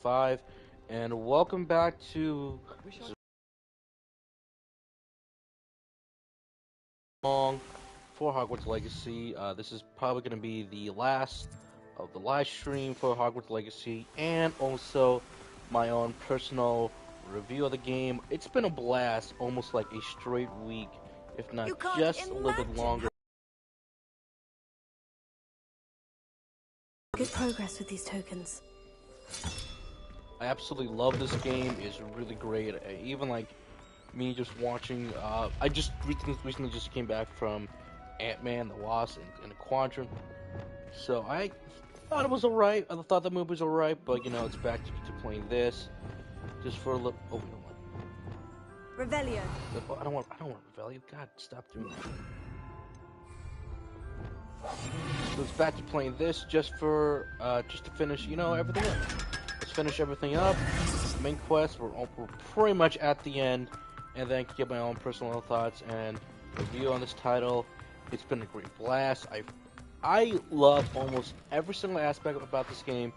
5, and welcome back to Long for Hogwarts Legacy. This is probably going to be the last of the live stream for Hogwarts Legacy, and also my own personal review of the game. It's been a blast, almost like a straight week, if not You can't just a little bit longer. Good progress with these tokens. I absolutely love this game. It's really great. Even like me just watching. I just recently just came back from Ant-Man, the Wasp, and the Quadrant. So I thought it was alright. I thought the movie was alright, but you know, it's back to playing this just for a little. Oh, we don't want. Revelio. I don't want. Revelio. God, stop doing that. So it's back to playing this just for just to finish. You know, everything up. Let's finish everything up. Main quest. We're pretty much at the end, and then give my own personal thoughts and review on this title. It's been a great blast. I love almost every single aspect about this game,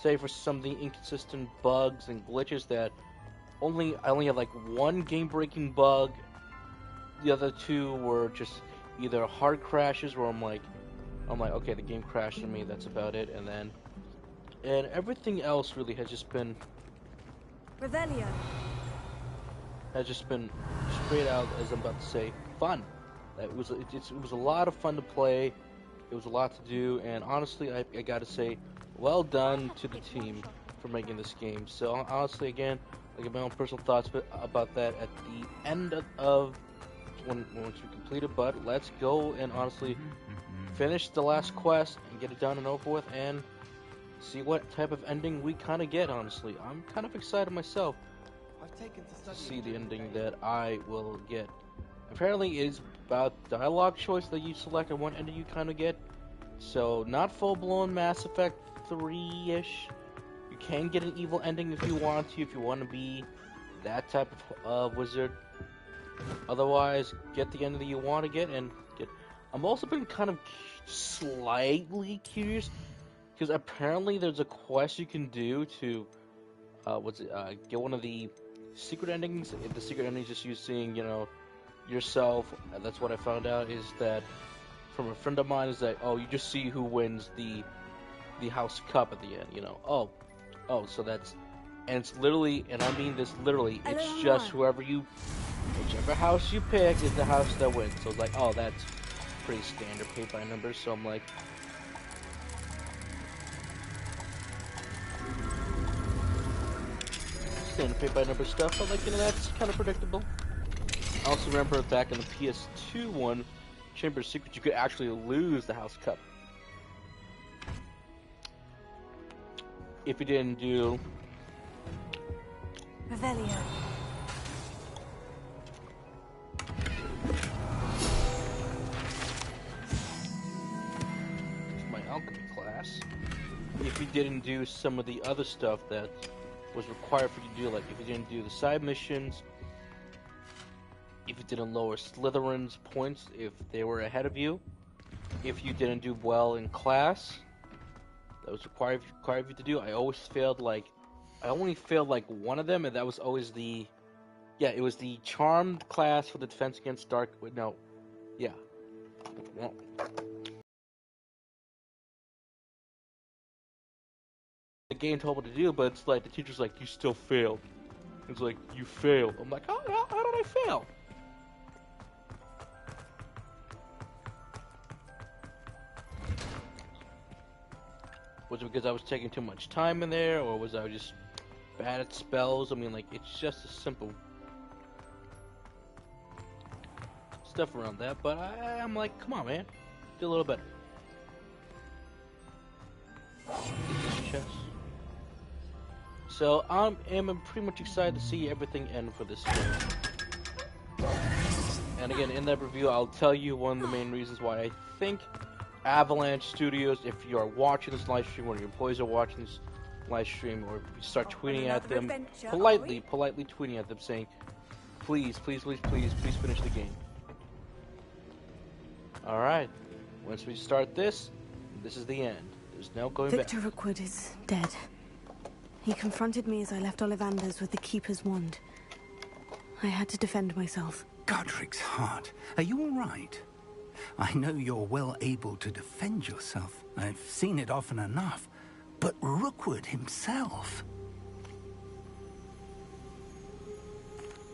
save for some of the inconsistent bugs and glitches that I only had like one game-breaking bug. The other two were just either hard crashes where I'm like, okay, the game crashed on me. That's about it. And everything else really has just been Revelio. Straight out, as I'm about to say, fun. It was a lot of fun to play. It was a lot to do, and honestly, I gotta say, well done to the team for making this game. So honestly, again, I give my own personal thoughts about that at the end of once we complete it. But let's go and honestly finish the last quest and get it done and over with, and see what type of ending we kind of get. Honestly, I'm kind of excited myself to see the ending that I will get. Apparently, it's about dialogue choice that you select and what ending you kind of get. So, not full-blown Mass Effect 3-ish. You can get an evil ending if you want to, if you want to be that type of wizard. Otherwise, get the ending that you want to get and get. I've also been kind of slightly curious because apparently there's a quest you can do to get one of the secret endings. If the secret ending is just you seeing, you know, yourself. That's what I found out is that from a friend of mine is that you just see who wins the house cup at the end. You know, so that's, and it's literally, and I mean this literally, it's just whichever house you pick is the house that wins. So it's like, oh, that's pretty standard paid by numbers. So I'm like, standard paid by number stuff. But like, you know, that's kind of predictable. I also remember back in the PS2 one, Chamber of Secrets, you could actually lose the House Cup if you didn't do Revelio. my alchemy class. If you didn't do some of the other stuff that was required for you to do, like if you didn't do the side missions, if you didn't lower Slytherin's points if they were ahead of you, if you didn't do well in class, that was required of you to do. I only failed like one of them, and that was always it was the Charmed class for the defense against dark. No, yeah. No. The game told me to do, but it's like the teacher's like, you still failed. It's like, you failed. I'm like, how did I fail? Was it because I was taking too much time in there, or was I just bad at spells? I mean, like, it's just a simple stuff around that, but I'm like, come on, man. Do a little better. Get this chest. So, I'm pretty much excited to see everything end for this game. And again, in that review, I'll tell you one of the main reasons why I think Avalanche Studios, if you are watching this live stream, or your employees are watching this live stream, or you start tweeting at them, politely tweeting at them saying, please finish the game. Alright, once we start this is the end. There's no going back. Victor Rookwood is dead. He confronted me as I left Ollivander's with the Keeper's wand. I had to defend myself. Godric's heart. Are you all right? I know you're well able to defend yourself. I've seen it often enough. But Rookwood himself...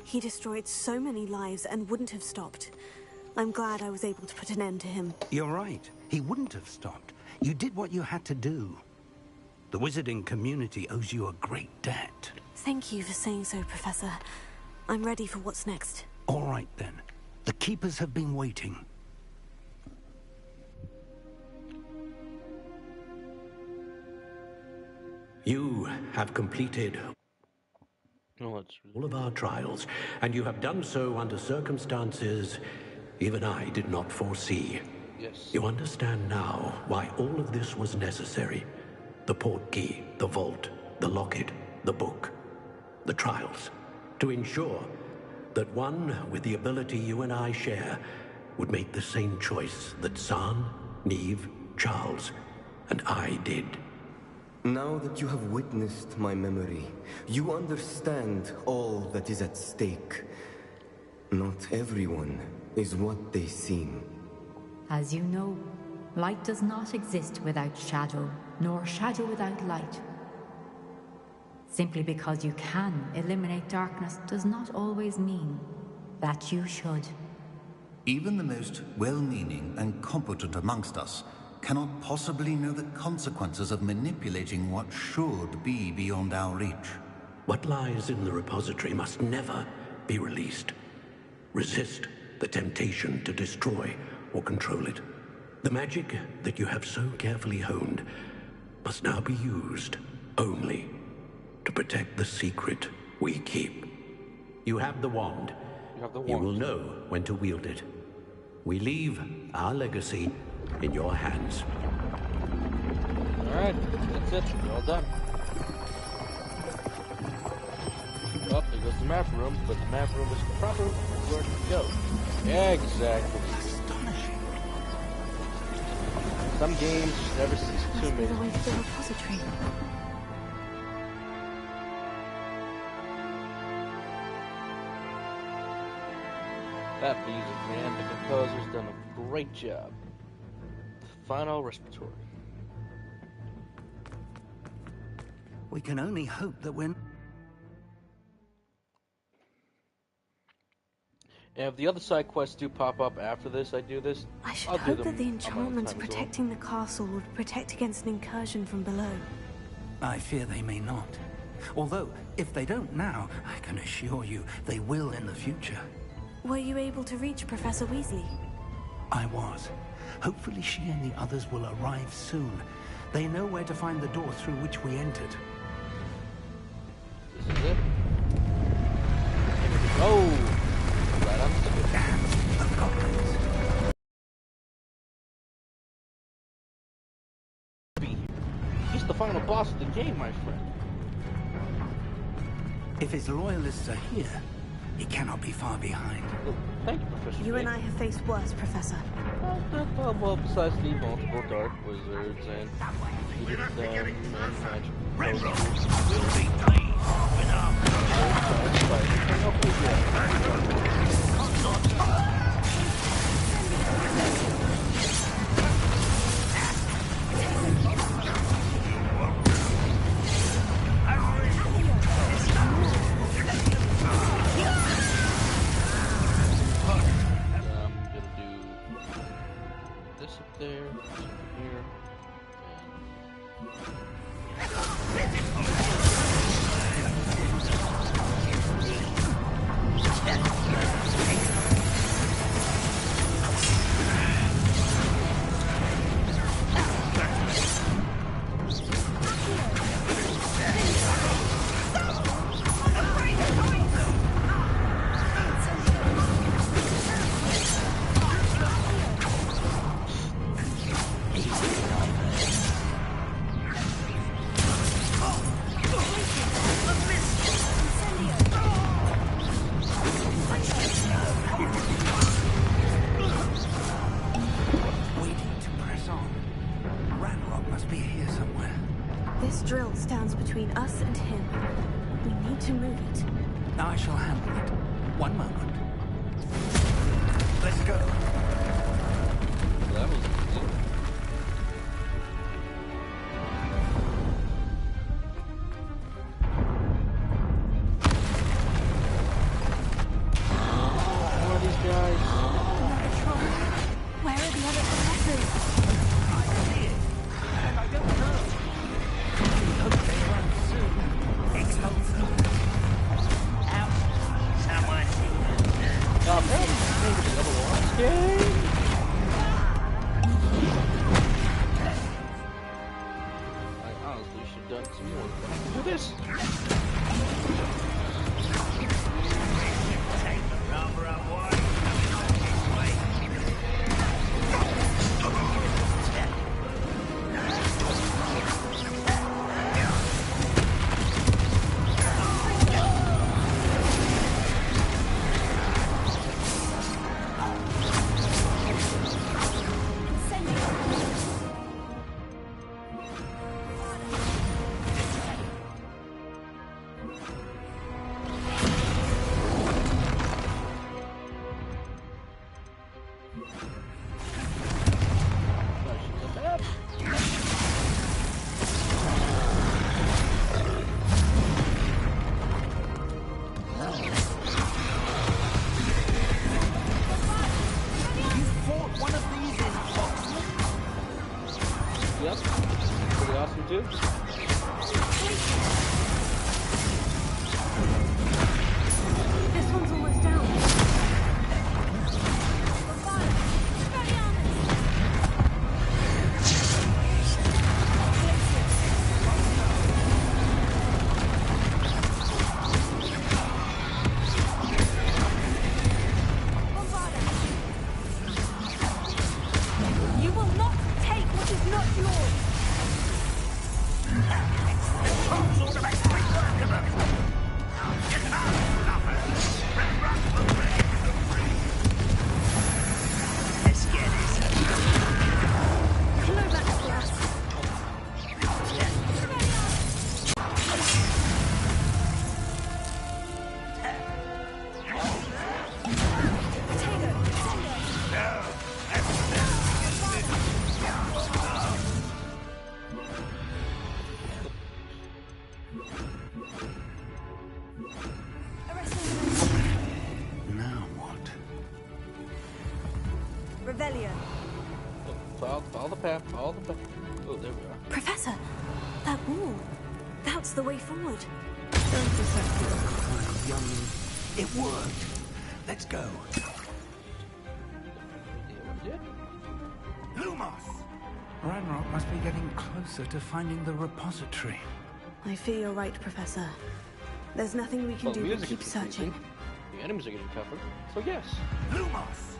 He destroyed so many lives and wouldn't have stopped. I'm glad I was able to put an end to him. You're right. He wouldn't have stopped. You did what you had to do. The wizarding community owes you a great debt. Thank you for saying so, Professor. I'm ready for what's next. All right, then. The Keepers have been waiting. You have completed all of our trials, and you have done so under circumstances even I did not foresee. Yes. You understand now why all of this was necessary. The Portkey, the vault, the locket, the book, the trials. To ensure that one with the ability you and I share would make the same choice that San, Neve, Charles, and I did. Now that you have witnessed my memory, you understand all that is at stake. Not everyone is what they seem. As you know, light does not exist without shadow, nor shadow without light. Simply because you can eliminate darkness does not always mean that you should. Even the most well-meaning and competent amongst us cannot possibly know the consequences of manipulating what should be beyond our reach. What lies in the repository must never be released. Resist the temptation to destroy or control it. The magic that you have so carefully honed must now be used only to protect the secret we keep. You have the wand. You will know when to wield it. We leave our legacy in your hands. Alright, that's it. We're all done. Oh, there goes the map room, but the map room is probably where to go. Exactly. Astonishing. Some games never cease to Must be amaze the me. way to the repository. That music, man, the composer's done a great job. Final respiratory. We can only hope that when... And if the other side quests do pop up after this, I do this. I should I'll do hope them that the on my own enchantments time as well. protecting the castle would protect against an incursion from below. I fear they may not. Although, if they don't now, I can assure you they will in the future. Were you able to reach Professor Weasley? I was. Hopefully she and the others will arrive soon. They know where to find the door through which we entered. This is it. Oh! Right on the tip. And the goblins. He's the final boss of the game, my friend. If his loyalists are here, he cannot be far behind. Oh, thank you, Professor You and Jake. I have faced worse, Professor. Well, besides the multiple dark wizards and defeated them and magic posters. Will be pleased with our There, here, and to move it. I shall handle it. One moment. Let's go. That was easy. What are these guys? Another troll. Where are the other professors? I see it. And I don't know. I hope they run soon. Expulsor. Out. Someone. Maybe the Avalanche game? I honestly should have done some more. Do this. Yep. Pretty awesome too. This one's almost down. You will not take what is not yours. Hello, Max. Now what? Revelio. Follow the path. Follow the path. Oh, there we are. Professor, that wall. That's the way forward. Don't deceptive, young. It worked. Let's go. Yeah. Lumos! Ranrock must be getting closer to finding the repository. I fear you're right, Professor. There's nothing we can Well, do but music keep is searching. increasing. The enemies are getting tougher. So yes. Lumos!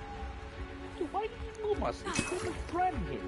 Dude, why do you move us? There's a friend here.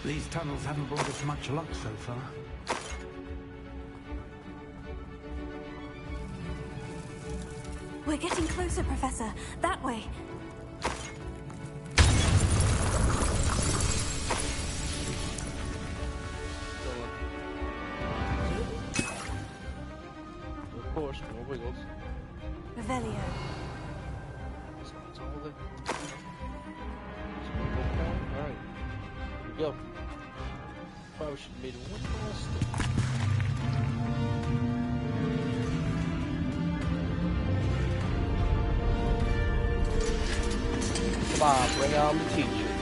These tunnels haven't brought us much luck so far. We're getting closer, Professor. That way. Of course, more wiggles. Revelio. So it's all the... Alright. Here we go. Probably should have made one more step. Come on, bring on the teachers.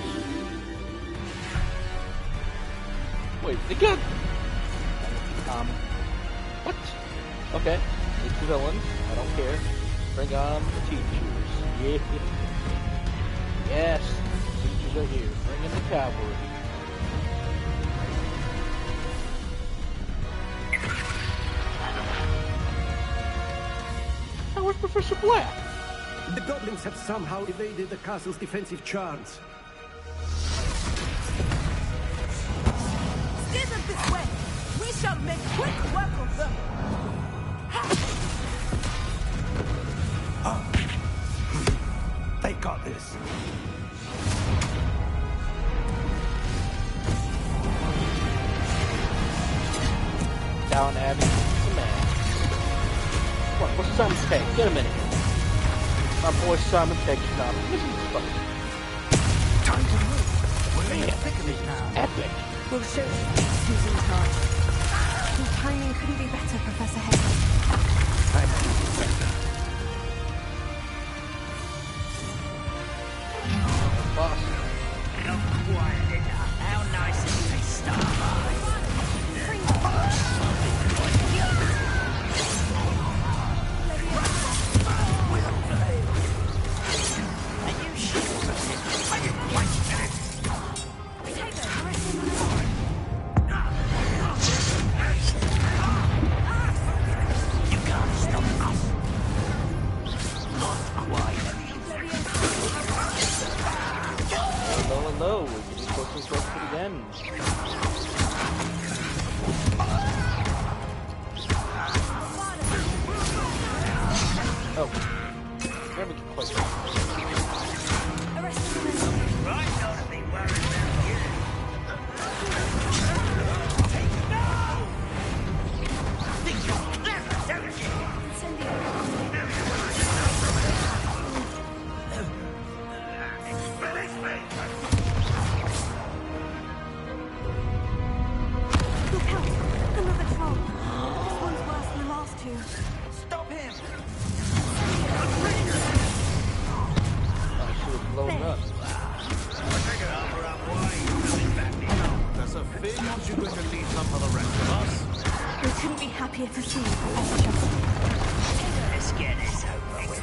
Wait, they got... What? Okay, it's the villains. I don't care. Bring on the teachers. Yeah. Yes, the teachers are here. Bring in the cavalry. Now where's Professor Black? The goblins have somehow evaded the castle's defensive charms. Steer them this way! We shall make quick work of them! They got this. Down, Abby. Come on. What's Simon Pegg? Get him in here. My boy Simon Pegg is not. Listen to this fucker. Time to move. We're in the thick of it now. Epic. We'll show you who's in charge. Your timing couldn't be better, Professor Hedwig. I'm better. Boss. Not quiet enough. How nice is this stuff? Hello, we're getting closer and closer to the end. Oh, never get quite there. Right, don't be worried about you. Think you're clever, don't you? Look out! Another troll. This one's worse than the last two. Stop him! I should have blown up. There's a fin. Aren't you going to leave some for the rest of us? We couldn't be happier to see you, Professor Shuffle. Let's get this over with.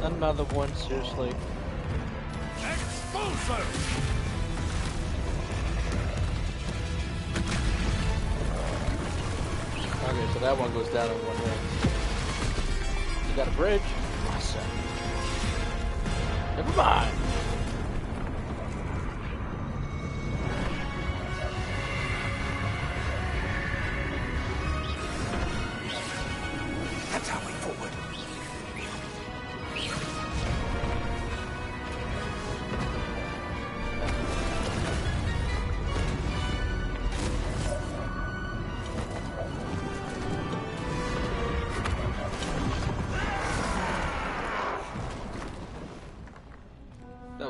Another one, seriously. Okay, so that one goes down in one hit. You got a bridge? Awesome. Never mind. That's our way forward.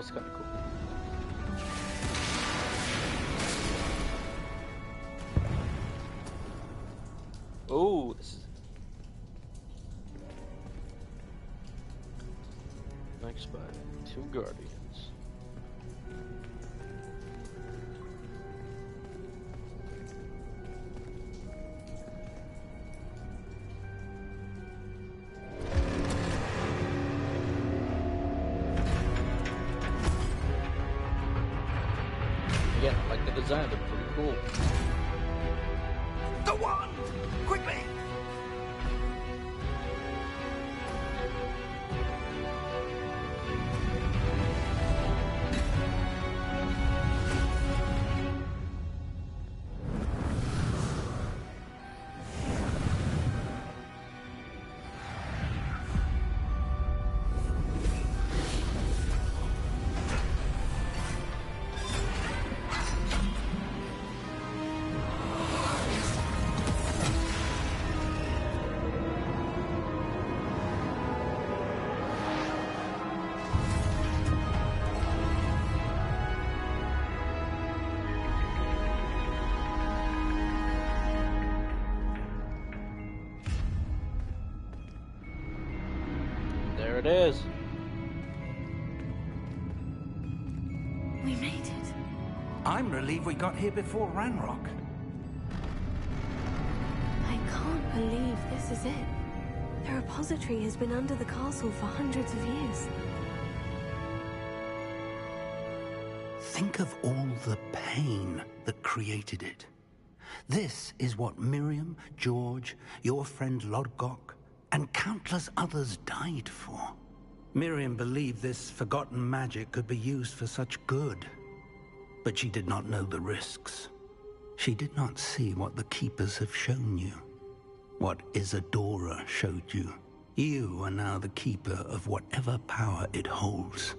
was kind of cool. Oh, this is next by 2 Guardians. Again, I like the design, they're pretty cool. The wand! Quickly! There it is. We made it. I'm relieved we got here before Ranrock. I can't believe this is it. The repository has been under the castle for hundreds of years. Think of all the pain that created it. This is what Miriam, George, your friend Lodgok, and countless others died for. Miriam believed this forgotten magic could be used for such good. But she did not know the risks. She did not see what the Keepers have shown you. What Isadora showed you. You are now the Keeper of whatever power it holds.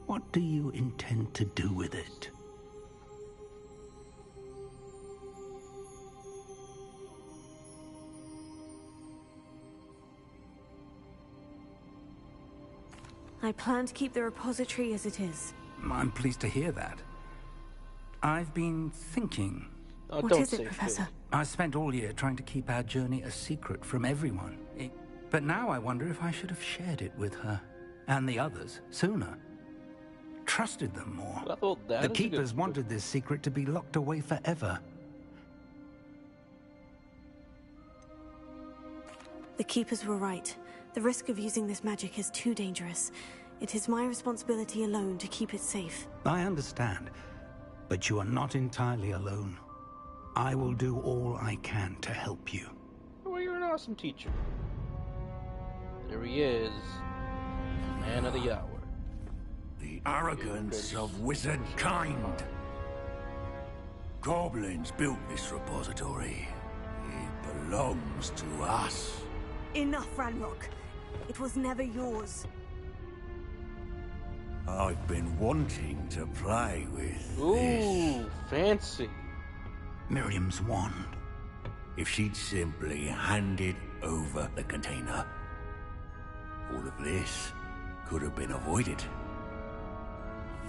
What do you intend to do with it? I plan to keep the repository as it is. I'm pleased to hear that. I've been thinking. Oh, What don't is it, say Professor? shit. I spent all year trying to keep our journey a secret from everyone. But now I wonder if I should have shared it with her and the others sooner. Trusted them more. Well, that The is a Keepers good- wanted this secret to be locked away forever. The Keepers were right. The risk of using this magic is too dangerous. It is my responsibility alone to keep it safe. I understand, but you are not entirely alone. I will do all I can to help you. Well, you're an awesome teacher. There he is. Man of the hour. The arrogance of wizard kind. Goblins built this repository. It belongs to us. Enough, Ranrock. It was never yours. I've been wanting to play with Ooh, this. fancy. Miriam's wand. If she'd simply handed over the container, all of this could have been avoided.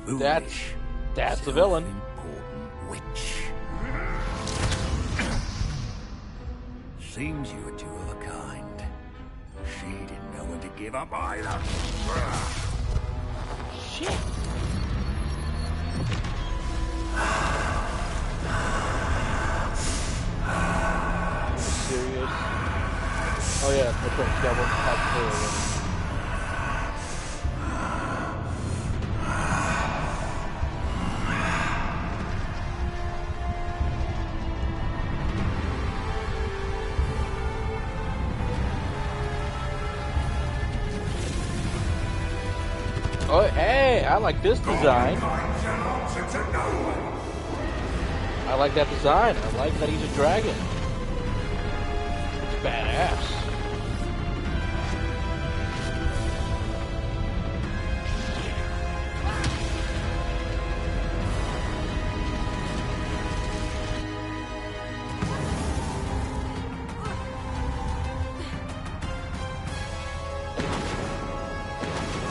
Foolish, That's the villain. self-important witch. Seems you were two of a kind. She didn't know when to give up either. Shit. Serious? Oh yeah, that's right. That one had to already. Oh, hey, I like this design. I like that design. I like that he's a dragon. It's badass.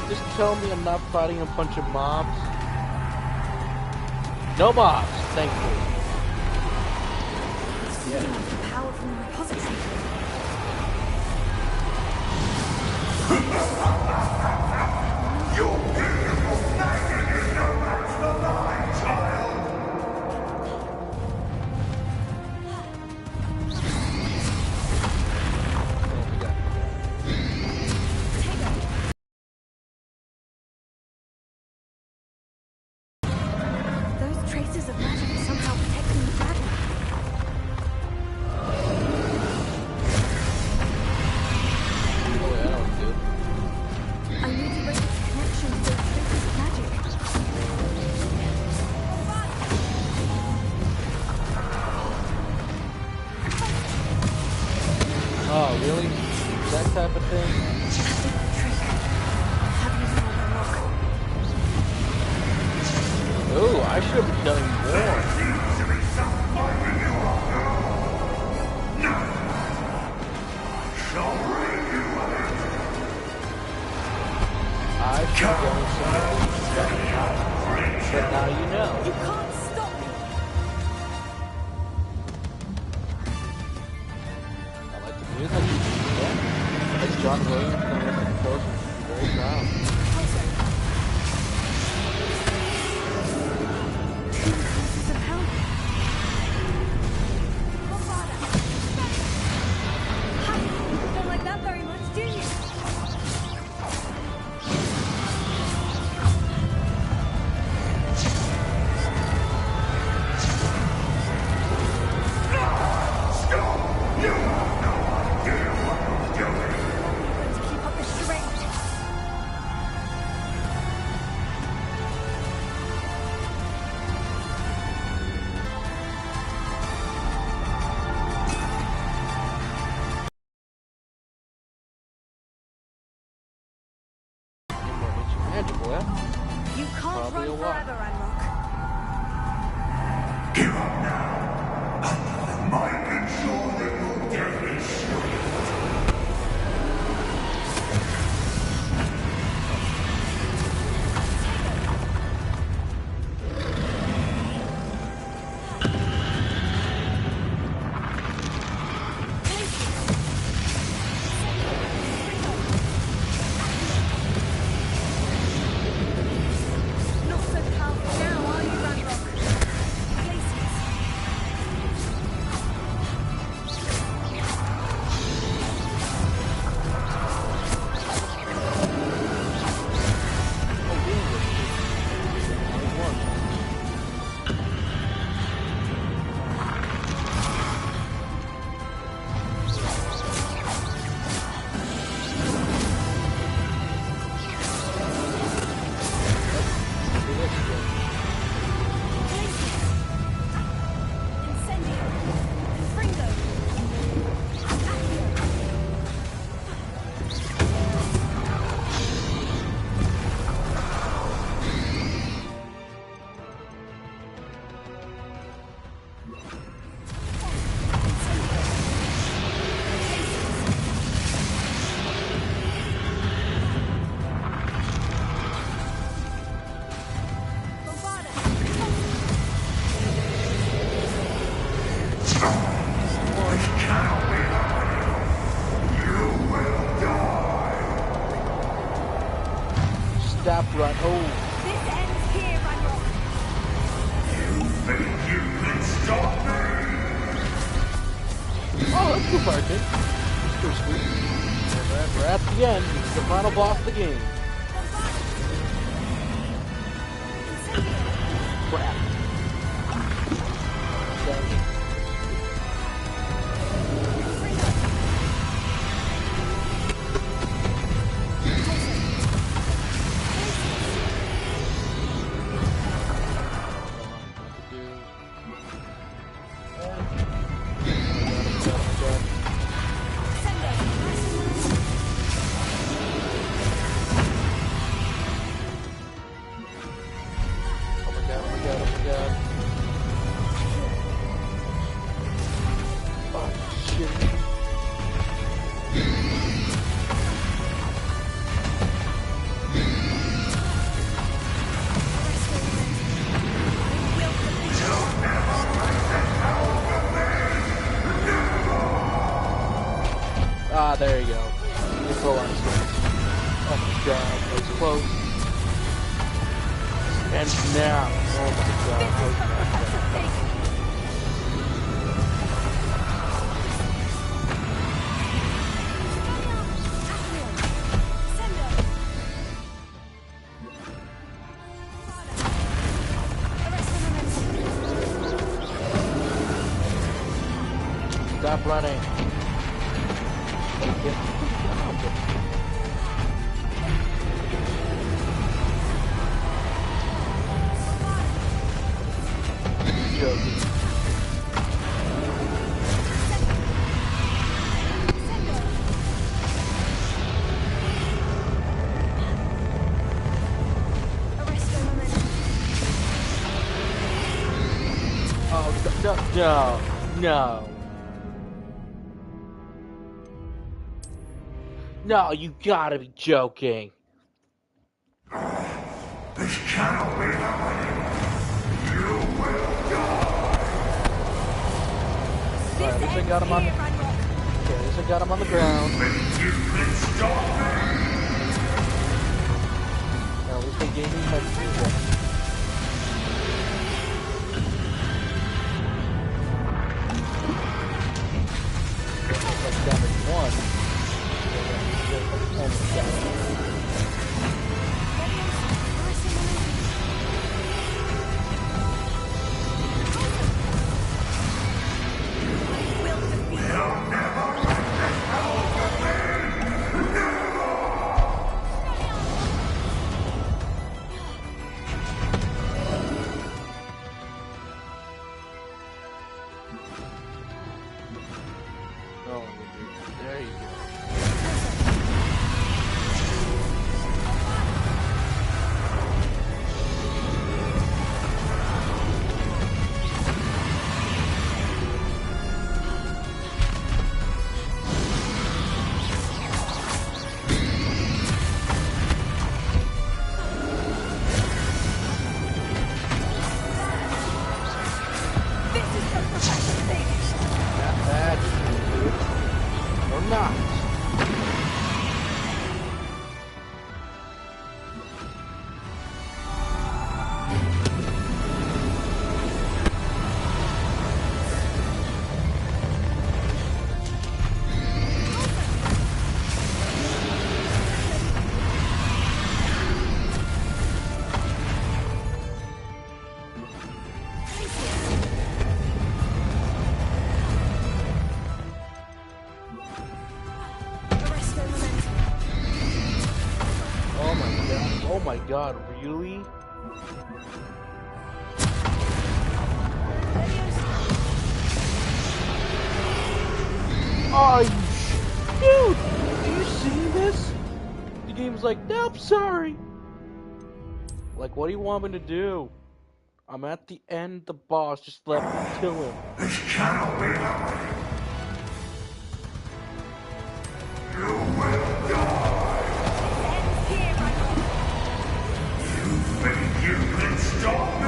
Just tell me I'm not fighting a bunch of mobs. No mobs, thankfully. Yeah. Power from the repository. Your beautiful magic is no match for mine, child! Those traces of magic are somehow protecting the dragon. I need to break its connection to those traces of magic. Oh, really? That type of thing? Oh, I should have done more. I should have done something. But now you know. You can't stop me. I like the music. Yeah. As John Williams and the composer should be very proud. Don't like that very much, do you? Magical, yeah? You can't Probably run forever, Ranrock. Give up now. I might ensure that your death is swift. Not so powerful now, are you, Ranrock? Stop run. Oh. This ends here, Ranrock. You think you can stop me? Oh, that's cool part, kid. Pretty sweet. And we're at the end. This is the final boss of the game. Crap. That was close. And now, oh my god, how is that? Stop running. No. No, you gotta be joking. This cannot be happening. You will die. Alright, at least I got him on. Okay, at least I got him on the ground. You can stop me. Now, at least they gave me my fusion. Damage one. There you go. Oh my god, really? Oh, dude! Are you seeing this? The game's like, nope, sorry. Like, what do you want me to do? I'm at the end, the boss, just let me kill him. This cannot be happening. You will die. You think you can stop me?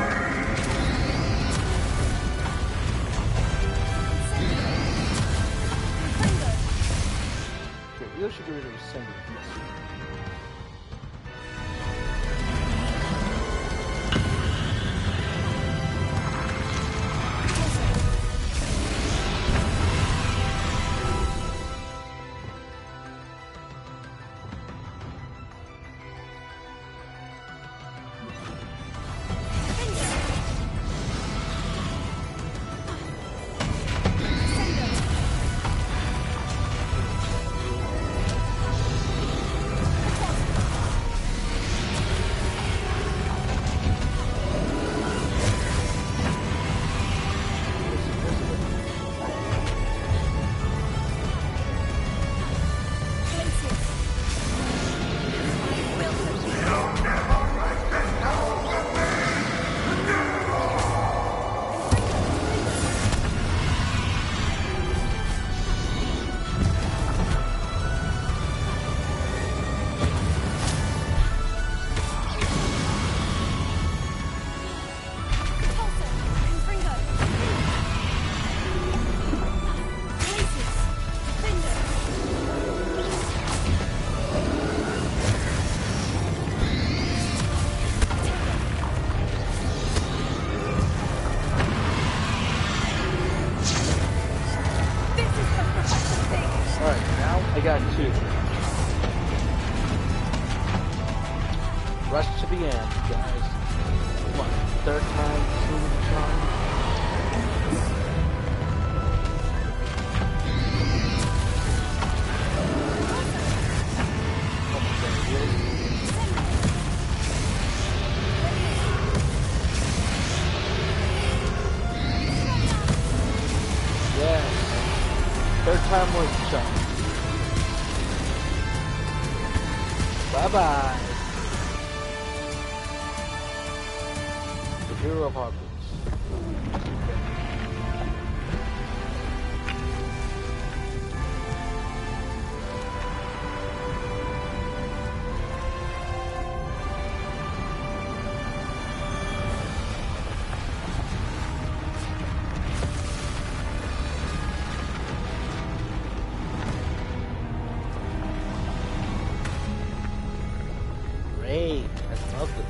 Okay, we should get rid of Ascending. Rush to the end, guys. Come on, third time, seeing the charm. Oh my god, really? Yes. Third time was the charm. Bye-bye. The hero of Hogwarts. Great. I love this.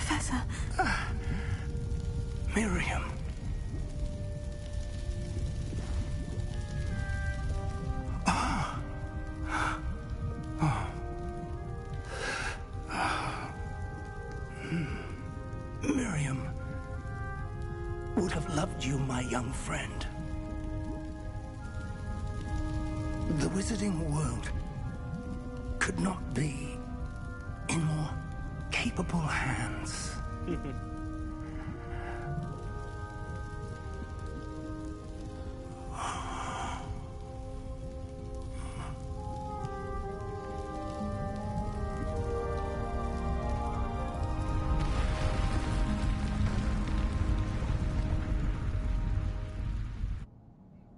Professor. Miriam. Miriam would have loved you, my young friend. The wizarding world could not be in more capable hands.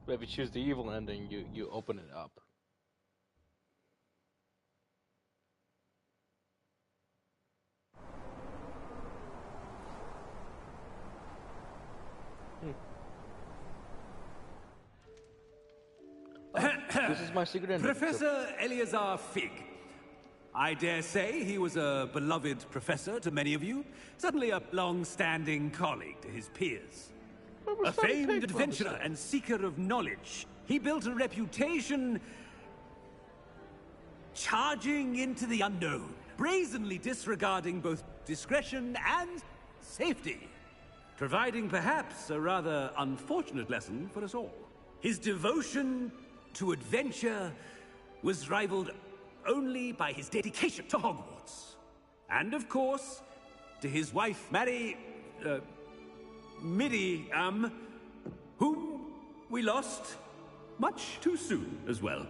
But if you choose the evil ending, you open it up. This is my secret ending. Professor Eleazar Fig. I dare say he was a beloved professor to many of you, certainly a long-standing colleague to his peers. A famed adventurer and seeker of knowledge, he built a reputation charging into the unknown, brazenly disregarding both discretion and safety, providing perhaps a rather unfortunate lesson for us all. His devotion to adventure was rivaled only by his dedication to Hogwarts. And of course, to his wife, Midi, whom we lost much too soon as well.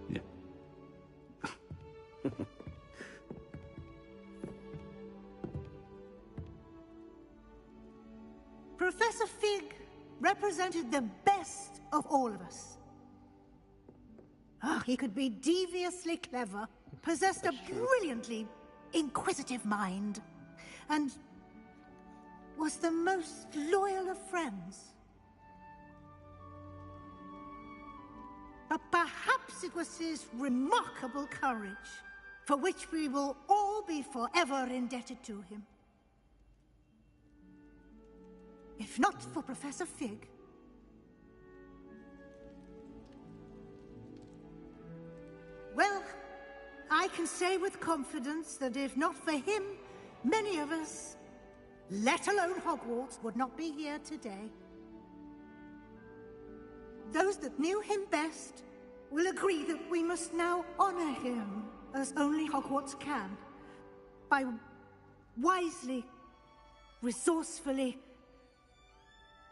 Yeah. Professor Fig represented the best of all of us. He could be deviously clever, possessed a brilliantly inquisitive mind, and was the most loyal of friends. But perhaps it was his remarkable courage, for which we will all all be forever indebted to him. If not for Professor Fig. Well, I can say with confidence that if not for him, many of us, let alone Hogwarts, would not be here today. Those that knew him best will agree that we must now honor him as only Hogwarts can, by wisely, resourcefully,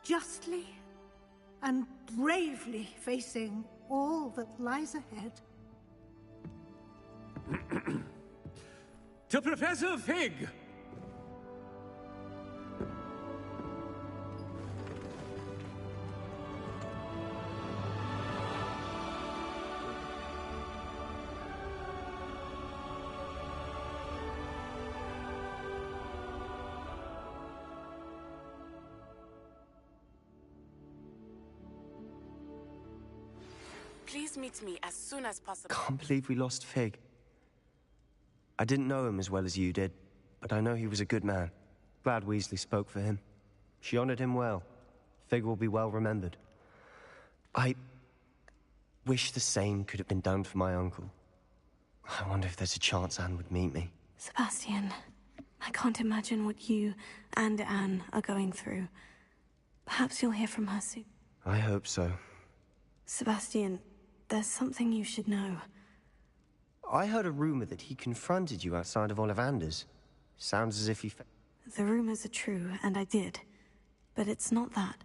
justly, and bravely facing all that lies ahead. To Professor Fig! Please meet me as soon as possible. Can't believe we lost Fig. I didn't know him as well as you did, but I know he was a good man. Glad Weasley spoke for him. She honored him well. Fig will be well remembered. I wish the same could have been done for my uncle. I wonder if there's a chance Anne would meet me. Sebastian, I can't imagine what you and Anne are going through. Perhaps you'll hear from her soon. I hope so. Sebastian, there's something you should know. I heard a rumor that he confronted you outside of Ollivander's. Sounds as if he... The rumors are true, and I did. But it's not that.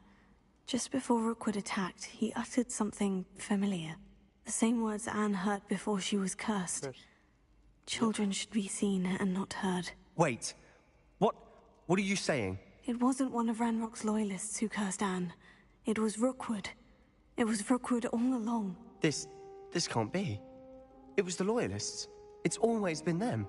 Just before Rookwood attacked, he uttered something familiar. The same words Anne heard before she was cursed. Children should be seen and not heard. Wait. What are you saying? It wasn't one of Ranrock's loyalists who cursed Anne. It was Rookwood. It was Rookwood all along. This can't be. It was the Loyalists. It's always been them.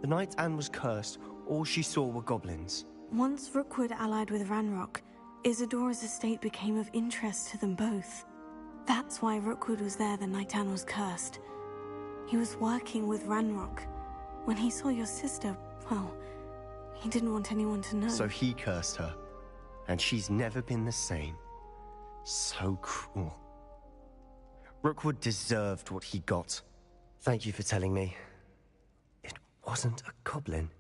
The night Anne was cursed, all she saw were goblins. Once Rookwood allied with Ranrock, Isadora's estate became of interest to them both. That's why Rookwood was there the night Anne was cursed. He was working with Ranrock. When he saw your sister, well, he didn't want anyone to know. So he cursed her. And she's never been the same. So cruel. Rookwood deserved what he got. Thank you for telling me. It wasn't a goblin.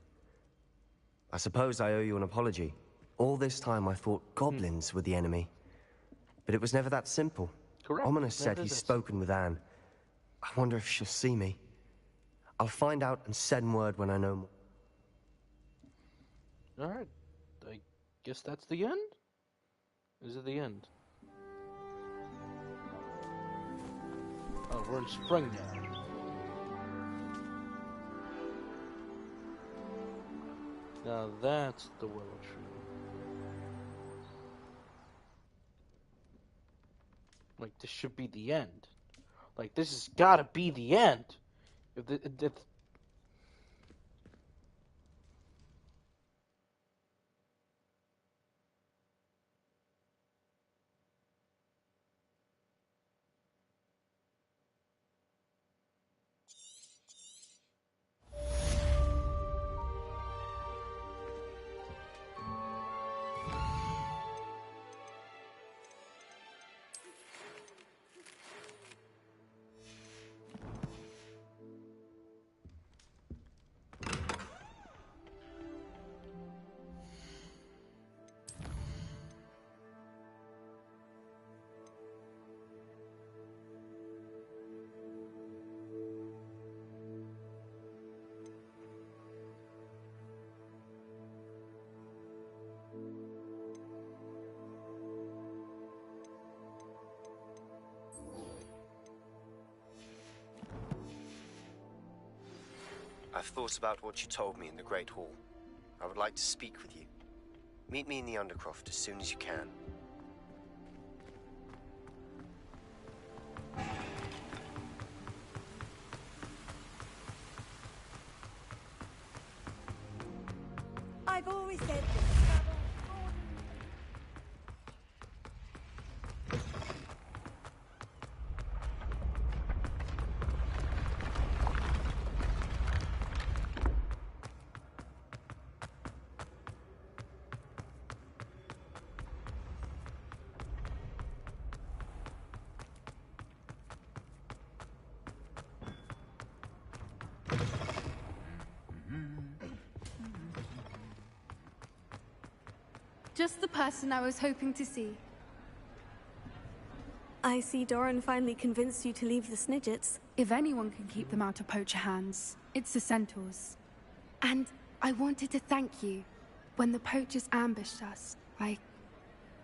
I suppose I owe you an apology. All this time I thought goblins were the enemy. But it was never that simple. Correct. Ominous said he's spoken with Anne. I wonder if she'll see me. I'll find out and send word when I know more. Alright. I guess that's the end? Is it the end? Oh, we're in spring now. Now that's the willow tree. Like, this should be the end. Like, this has gotta be the end. If I've thought about what you told me in the Great Hall. I would like to speak with you. Meet me in the Undercroft as soon as you can. I've always said this. Just the person I was hoping to see. I see Doran finally convinced you to leave the Snidgets. If anyone can keep them out of poacher hands, it's the centaurs. And I wanted to thank you. When the poachers ambushed us,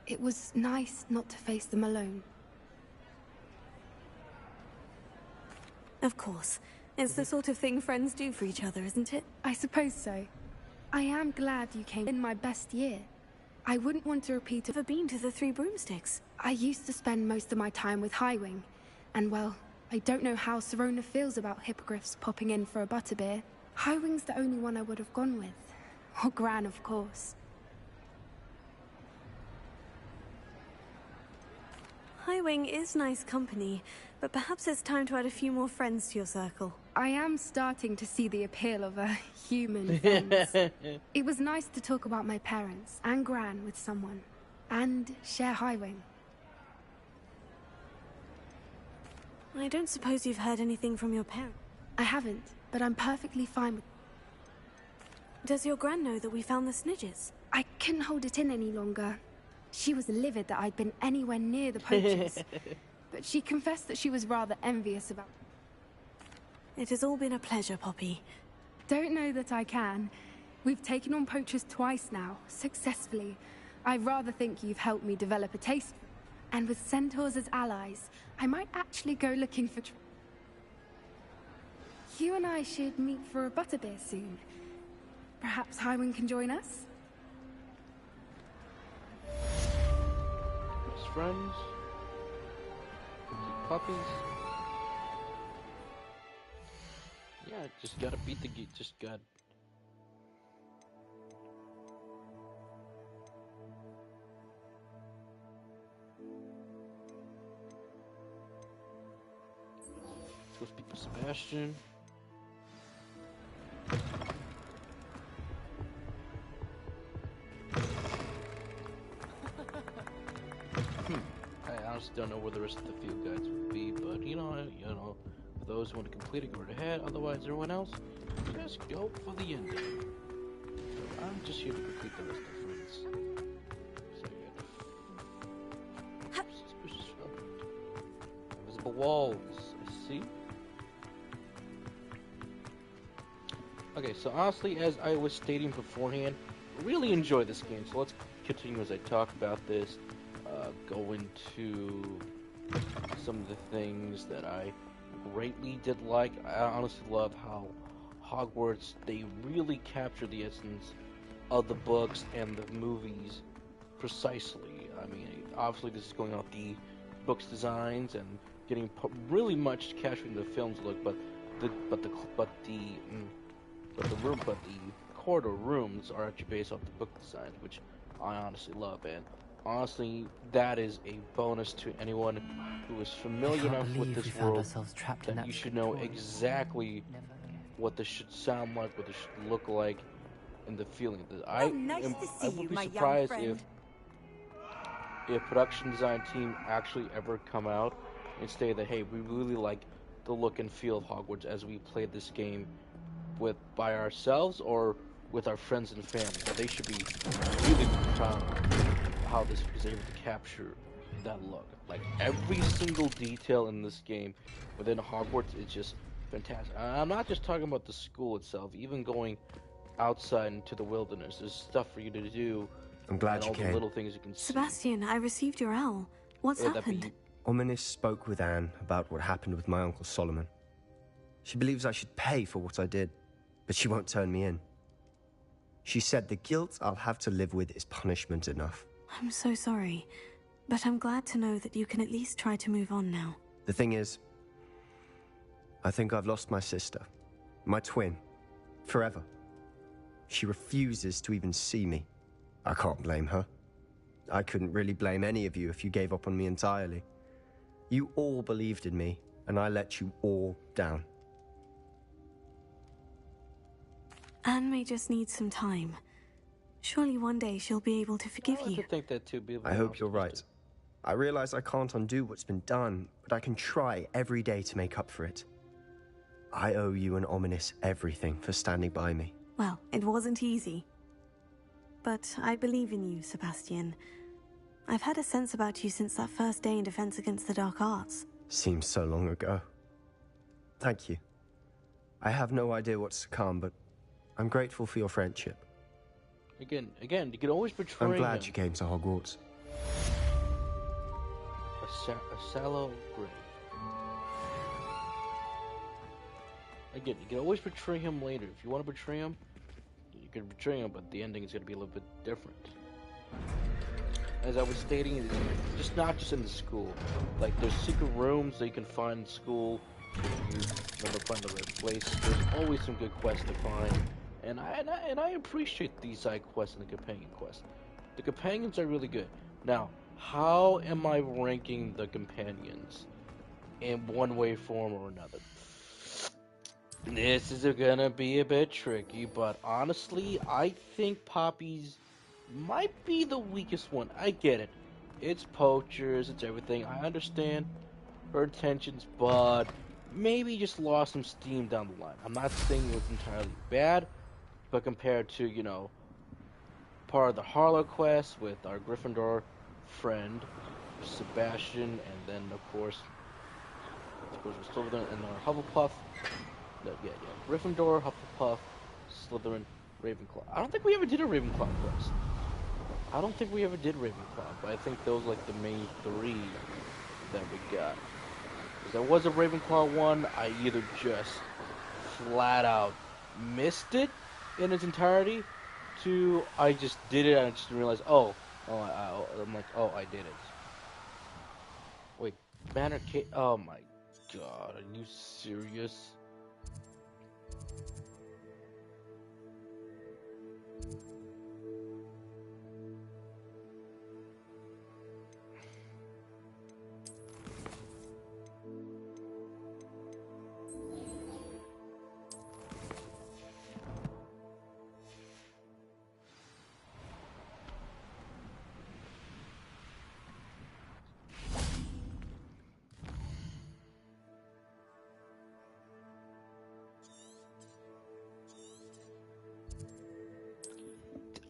it was nice not to face them alone. Of course. It's the sort of thing friends do for each other, isn't it? I suppose so. I am glad you came in my best year. I wouldn't want to repeat it. Ever been to the Three Broomsticks? I used to spend most of my time with Highwing. And well, I don't know how Serona feels about hippogriffs popping in for a butterbeer. Highwing's the only one I would have gone with. Or Gran, of course. Highwing is nice company, but perhaps it's time to add a few more friends to your circle. I am starting to see the appeal of human friends. It was nice to talk about my parents and Gran with someone. And share Highwing. I don't suppose you've heard anything from your parents? I haven't, but I'm perfectly fine with... Does your Gran know that we found the Snidgets? I couldn't hold it in any longer. She was livid that I'd been anywhere near the poachers. But she confessed that she was rather envious about... It has all been a pleasure, Poppy. Don't know that I can. We've taken on poachers twice now, successfully. I rather think you've helped me develop a taste. And with centaurs as allies, I might actually go looking for... You and I should meet for a butterbeer soon. Perhaps Highwing can join us? Best friends. Puppies. Yeah, just gotta beat the gate. Just got. Let's beat Sebastian. I honestly don't know where the rest of the field guides would be, but you know, for those who want to complete it, go right ahead. Otherwise, everyone else, just go for the end. So I'm just here to complete the rest of the friends. So suspicious invisible walls. I see. Okay, so honestly, as I was stating beforehand, really enjoy this game. So let's continue as I talk about this. Go into some of the things that I greatly did like. I honestly love how Hogwarts, they really capture the essence of the books and the movies precisely. I mean, obviously this is going off the books designs and getting really much capturing the film's look, but the corridor rooms are actually based off the book designs, which I honestly love. And honestly, that is a bonus to anyone who is familiar enough with this world that you should know exactly what this should sound like, what this should look like, and the feeling. I would be surprised if production design team actually ever come out and say that, hey, we really like the look and feel of Hogwarts as we played this game by ourselves or with our friends and family. Now, they should be really proud how this was able to capture that look. Like, every single detail in this game within Hogwarts is just fantastic. I'm not just talking about the school itself, even going outside into the wilderness. There's stuff for you to do. I'm glad you all came. The little things you can see. Sebastian, I received your owl. What's happened? Ominis spoke with Anne about what happened with my Uncle Solomon. She believes I should pay for what I did, but she won't turn me in. She said the guilt I'll have to live with is punishment enough. I'm so sorry, but I'm glad to know that you can at least try to move on now. The thing is, I think I've lost my sister, my twin, forever. She refuses to even see me. I can't blame her. I couldn't really blame any of you if you gave up on me entirely. You all believed in me, and I let you all down. Anne may just need some time. Surely one day she'll be able to forgive you. I think that too. I hope you're right. I realize I can't undo what's been done, but I can try every day to make up for it. I owe you and Ominis everything for standing by me. Well, it wasn't easy. but I believe in you, Sebastian. I've had a sense about you since that first day in Defense Against the Dark Arts. Seems so long ago. Thank you. I have no idea what's to come, but I'm grateful for your friendship. Again, you can always betray I'm glad him. you came to Hogwarts. A sallow grave. Again, you can always betray him later. If you want to betray him, you can betray him, but the ending is going to be a little bit different. As I was stating, it's just not just in the school. Like, there's secret rooms that you can find in school. You never find the right place. There's always some good quests to find. And I appreciate these side quests and the companion quests. The companions are really good. Now, how am I ranking the companions in one way, form, or another? This is gonna be a bit tricky, but honestly, I think Poppy's might be the weakest one. I get it. It's poachers, it's everything. I understand her intentions, but maybe just lost some steam down the line. I'm not saying it was entirely bad, but compared to, you know, part of the Harlow quest with our Gryffindor friend, Sebastian, and then, of course, we're Slytherin and our Hufflepuff. Yeah. Gryffindor, Hufflepuff, Slytherin, Ravenclaw. I don't think we ever did a Ravenclaw quest. But I think those like the main three that we got. Because there was a Ravenclaw one, I either just flat out missed it in its entirety, to I just did it and I just realized, I'm like, I did it. Wait, Banner Kate, oh my god, are you serious?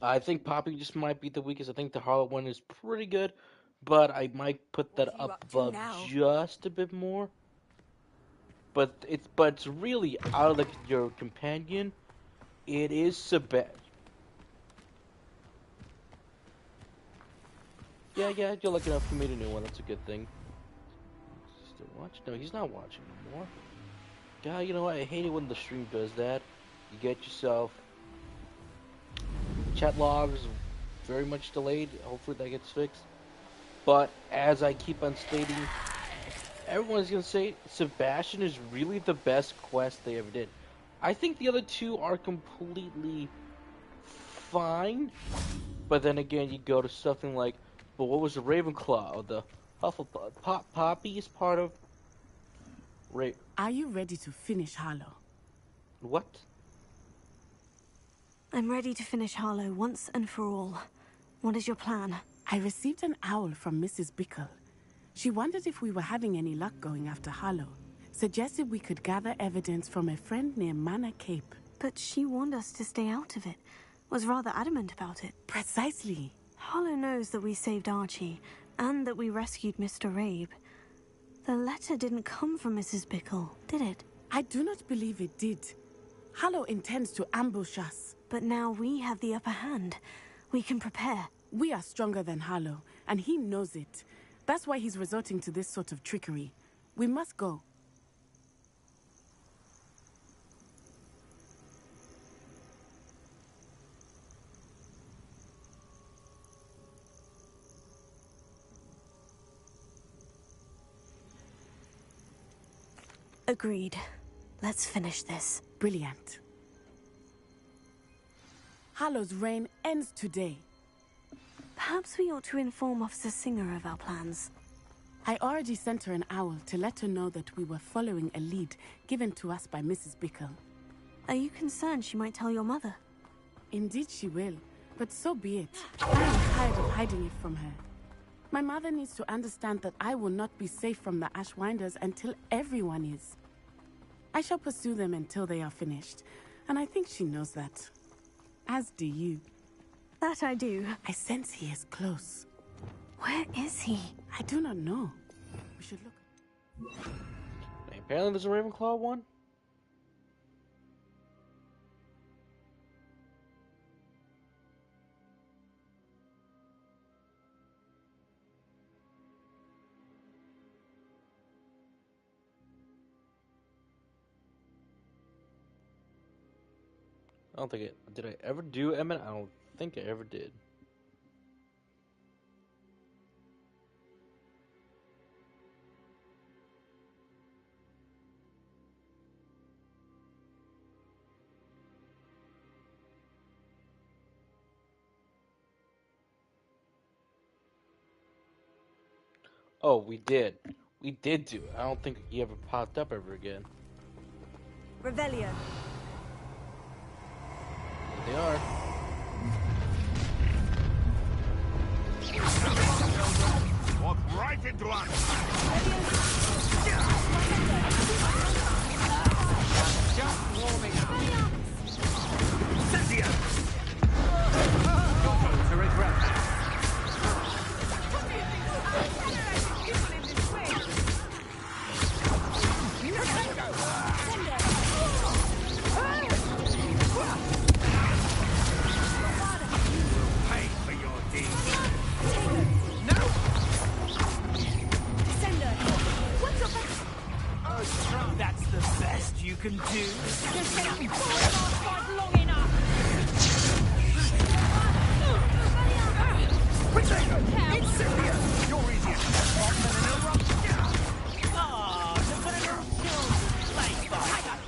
I think Poppy just might be the weakest. I think the Harlow one is pretty good, but I might put that up above just a bit more. But it's really out of your companion. It is Sebastian. Yeah, you're lucky enough to meet a new one. That's a good thing. Still watching? No, he's not watching anymore. God, you know what? I hate it when the stream does that. You get yourself chat logs very much delayed. Hopefully that gets fixed. But as I keep on stating, everyone's gonna say Sebastian is really the best quest they ever did. I think the other two are completely fine, but then again, you go to something like, but what was the Ravenclaw or the Hufflepuff? Poppy is part of. Are you ready to finish Harlow? What? I'm ready to finish Harlow once and for all. What is your plan? I received an owl from Mrs. Bickle. She wondered if we were having any luck going after Harlow. Suggested we could gather evidence from a friend near Manor Cape. But she warned us to stay out of it. Was rather adamant about it. Precisely. Harlow knows that we saved Archie, and that we rescued Mr. Rabe. The letter didn't come from Mrs. Bickle, did it? I do not believe it did. Harlow intends to ambush us. But now we have the upper hand. We can prepare. We are stronger than Harlow, and he knows it. That's why he's resorting to this sort of trickery. We must go. Agreed. Let's finish this. Brilliant. Harlow's reign ends today. Perhaps we ought to inform Officer Singer of our plans. I already sent her an owl to let her know that we were following a lead given to us by Mrs. Bickle. Are you concerned she might tell your mother? Indeed she will, but so be it. I am tired of hiding it from her. My mother needs to understand that I will not be safe from the Ashwinders until everyone is. I shall pursue them until they are finished, and I think she knows that. As do you. That I do. I sense he is close. Where is he? I do not know. We should look. Apparently there's a Ravenclaw one. I don't think it. Did I ever do Emmett? I don't think I ever did. Oh, we did. We did do it. I don't think he ever popped up ever again. Revelio. They are. Walk right into us. Just warming up. Cynthia! You're going to regret that. That's the best you can do. Just cannot be fight long enough. It's Cynthia! You're easier. Ah, look at her skills. Like that.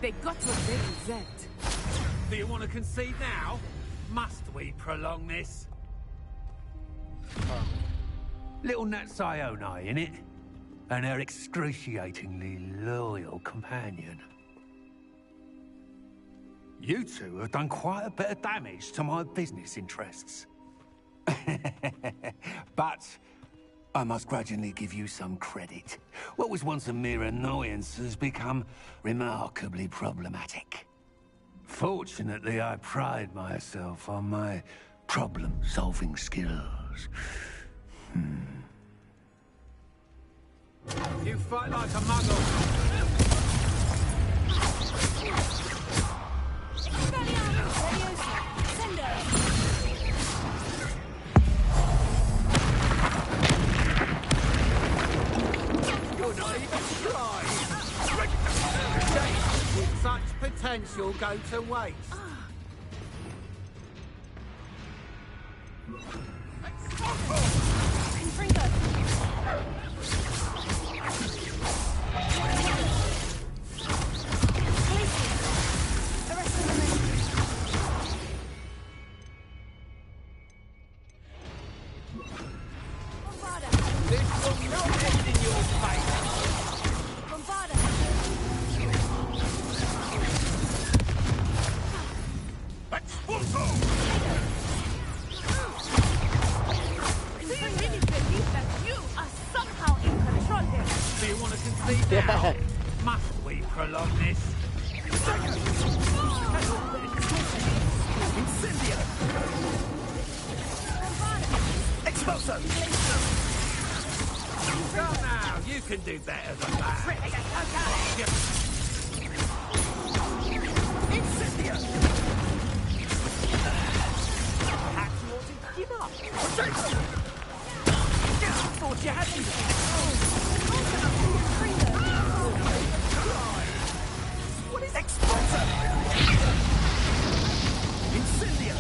They got to represent. Do you want to concede now? Must we prolong this? Little Nat Sione, innit? And her excruciatingly loyal companion. You two have done quite a bit of damage to my business interests. But I must grudgingly give you some credit. What was once a mere annoyance has become remarkably problematic. Fortunately, I pride myself on my problem-solving skills. You fight like a muggle. You're not even trying. With such potential go to waste. Now, must we prolong this? Incendio! Expulso! Come now, you can do better than that. Incendio! Perhaps you ought to give up. Thought you had What is Expulso? Incendio!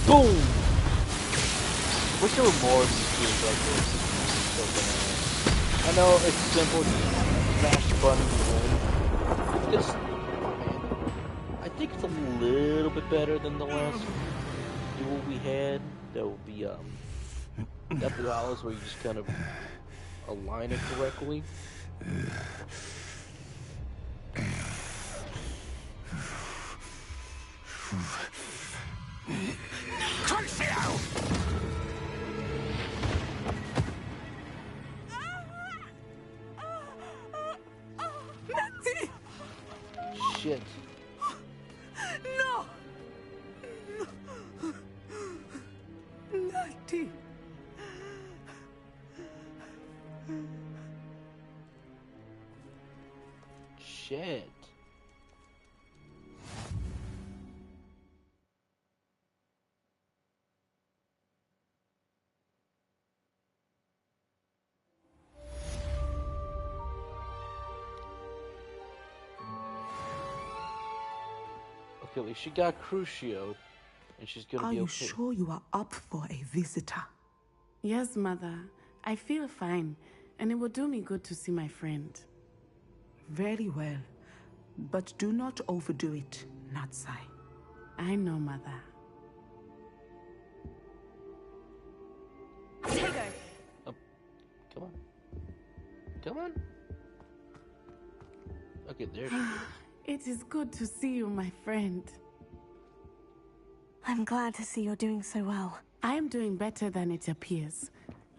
Boom! Wish there were more skills like this. So I know it's simple, just smash the button and win. It's, I think it's a little bit better than the last duel we had. That would be Death Alice, where you just kind of align it correctly. Shit. No! Natty. Shit. Okay, at least she got Crucio, and she's gonna Are be you okay. sure you are up for a visitor? Yes, Mother. I feel fine, and it will do me good to see my friend. Very well. But do not overdo it, Natsai. I know, Mother. Come on. Come on. Okay, there she is. It is good to see you, my friend. I'm glad to see you're doing so well. I am doing better than it appears.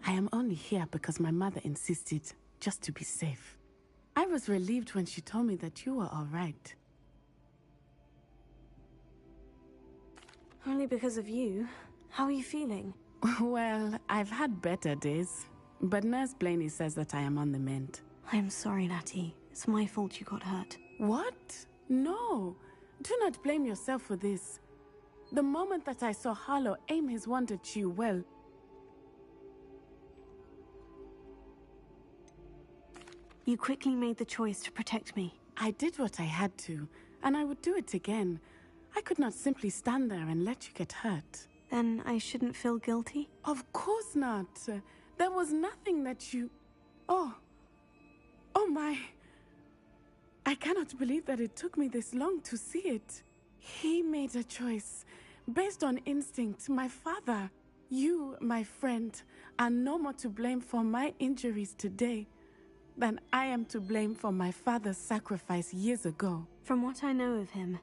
I am only here because my mother insisted, just to be safe. I was relieved when she told me that you were all right. Only because of you. How are you feeling? Well, I've had better days, but Nurse Blaney says that I am on the mend. I'm sorry, Natty. It's my fault you got hurt. What? No. Do not blame yourself for this. The moment that I saw Harlow aim his wand at you, well... You quickly made the choice to protect me. I did what I had to, and I would do it again. I could not simply stand there and let you get hurt. Then I shouldn't feel guilty? Of course not. There was nothing that you... Oh my... I cannot believe that it took me this long to see it. He made a choice. Based on instinct, my father. You, my friend, are no more to blame for my injuries today than I am to blame for my father's sacrifice years ago. From what I know of him,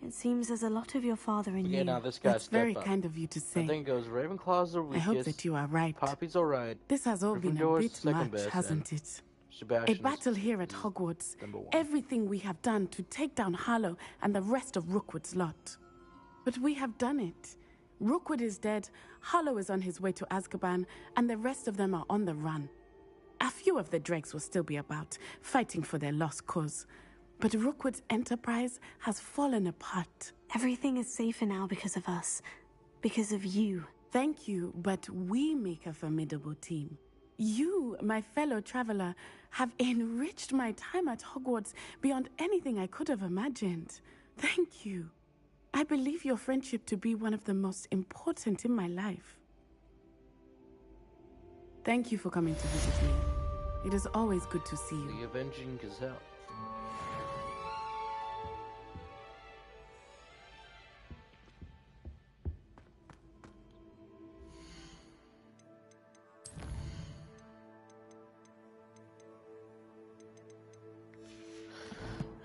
it seems there's a lot of your father in you. Yeah, now this guy's That's very kind of you to say. I think it goes Ravenclaw's the weakest. I hope that you are right. Poppy's alright. This has all been a bit much, best, hasn't it? Sebastian A battle here at Hogwarts. Everything we have done to take down Harlow and the rest of Rookwood's lot. But we have done it. Rookwood is dead, Harlow is on his way to Azkaban, and the rest of them are on the run. A few of the dregs will still be about, fighting for their lost cause. But Rookwood's enterprise has fallen apart. Everything is safer now because of us. Because of you. Thank you, but we make a formidable team. You, my fellow traveler, have enriched my time at Hogwarts beyond anything I could have imagined. Thank you. I believe your friendship to be one of the most important in my life. Thank you for coming to visit me. It is always good to see you. The Avenging Gazelle.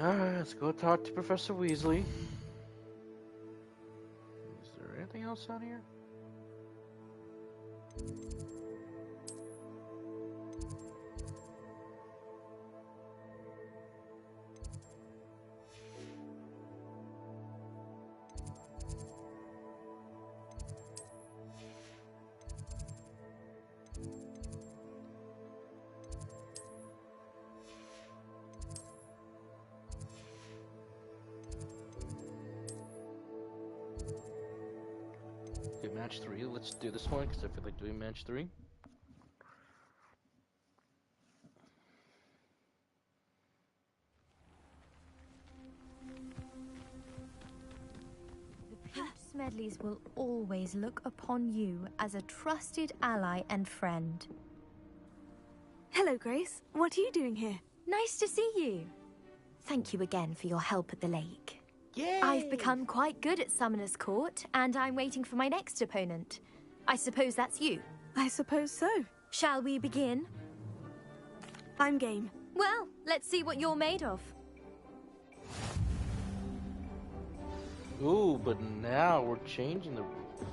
Alright, let's go talk to Professor Weasley. Is there anything else out here? Match 3. Let's do this one because I feel like doing match 3. The pink Smedley Weasleys will always look upon you as a trusted ally and friend. Hello, Grace. What are you doing here? Nice to see you. Thank you again for your help at the lake. Yay! I've become quite good at Summoner's Court, and I'm waiting for my next opponent. I suppose that's you. I suppose so. Shall we begin? I'm game. Well, let's see what you're made of. Ooh, but now we're changing the rules.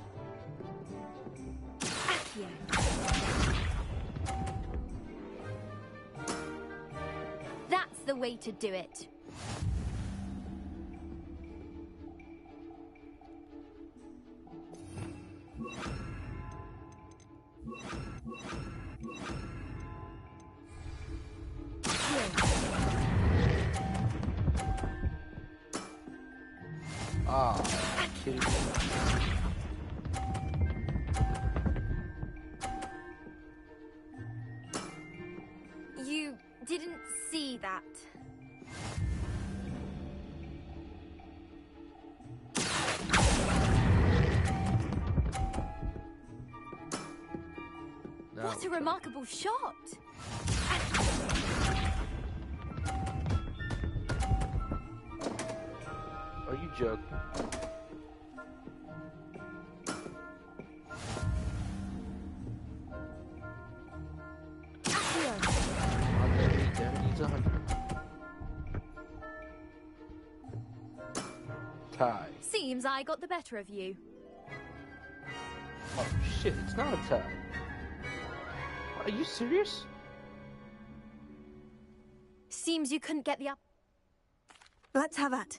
That's the way to do it. Ah, kidding me. You didn't see that. No. What a remarkable shot! Are you joking? That needs 100. Tie. Seems I got the better of you. Oh shit, it's not a tie. Are you serious? Seems you couldn't get the up. Let's have at.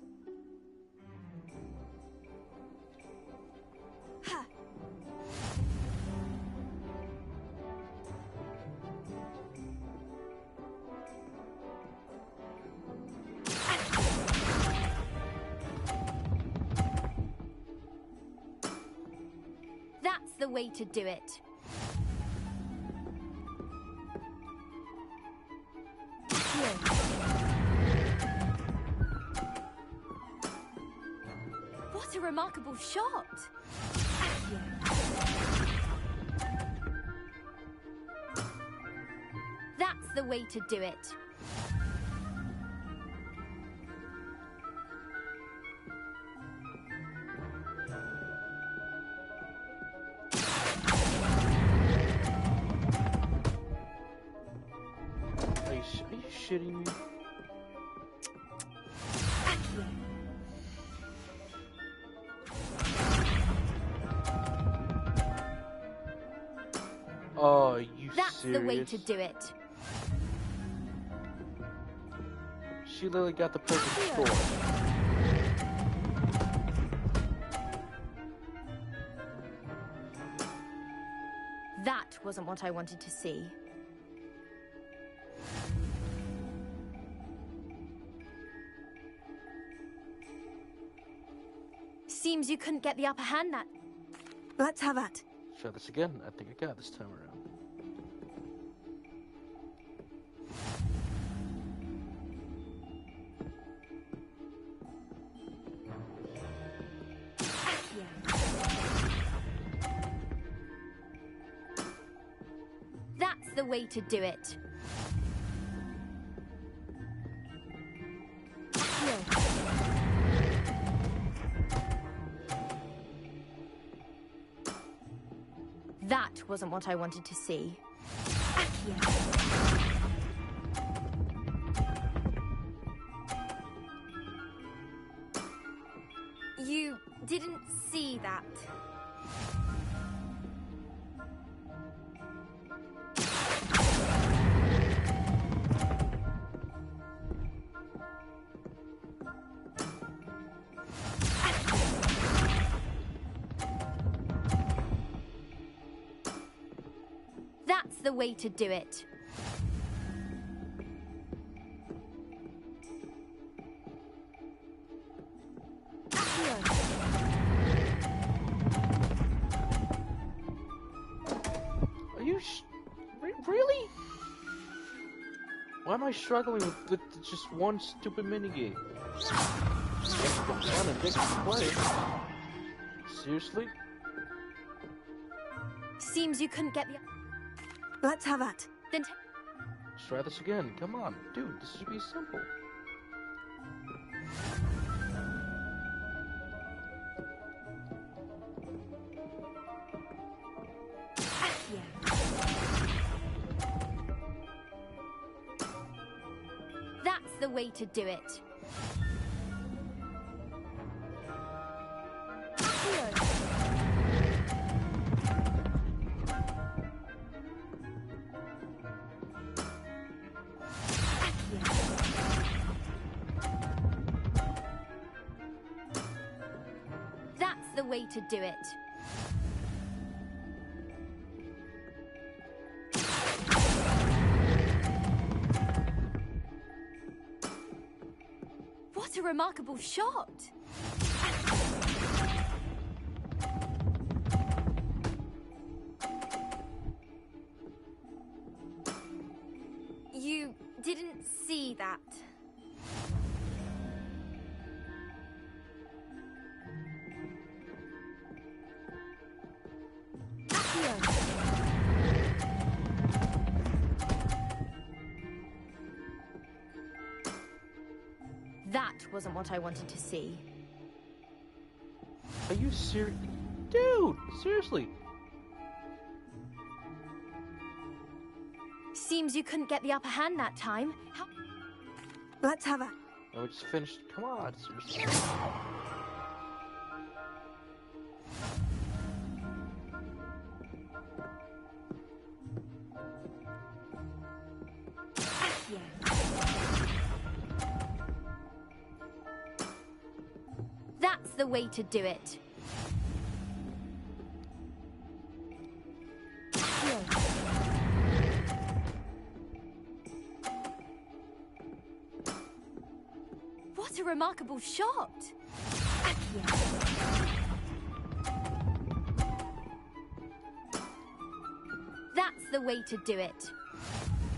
That's the way to do it. What a remarkable shot! That's the way to do it. Are you shitting me? Oh, you That's serious? the way to do it. She literally got the perfect score. That wasn't what I wanted to see. Seems you couldn't get the upper hand that... Let's have at. Try this again. I think I got this time around. That's the way to do it. That wasn't what I wanted to see. You didn't see that. That's the way to do it. Are you really? Why am I struggling with just one stupid minigame? Fun and big to play. Seriously? Seems you couldn't get the... Let's have that. Then Let's try this again. Come on. Dude, this should be simple. That's the way to do it. That's the way to do it. What a remarkable shot! You didn't see that. That wasn't what I wanted to see. Are you serious? Dude, seriously. Seems you couldn't get the upper hand that time. How... Let's have it. Oh, we just finished. Come on, seriously. That's the way to do it. What a remarkable shot! That's the way to do it.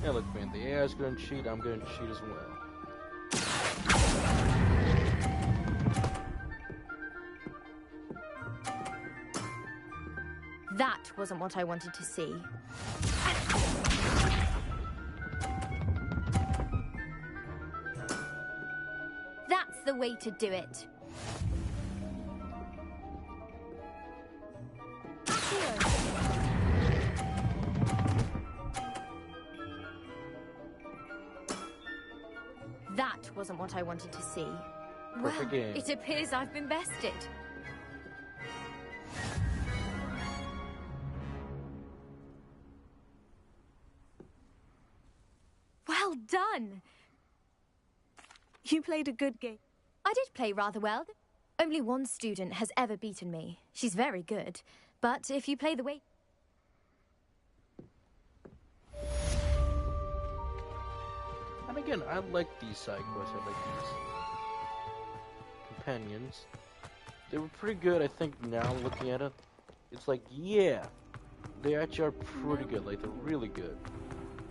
Yeah, look, man, the AI's gonna cheat, I'm gonna cheat as well. That wasn't what I wanted to see. That's the way to do it. That wasn't what I wanted to see. Perfect game. It appears I've been bested. Well done! You played a good game. I did play rather well. Only one student has ever beaten me. She's very good. But if you play the way... And again, I like these side quests. I like these companions. They were pretty good, I think, now looking at it. It's like, yeah, they actually are pretty good. Like, they're really good.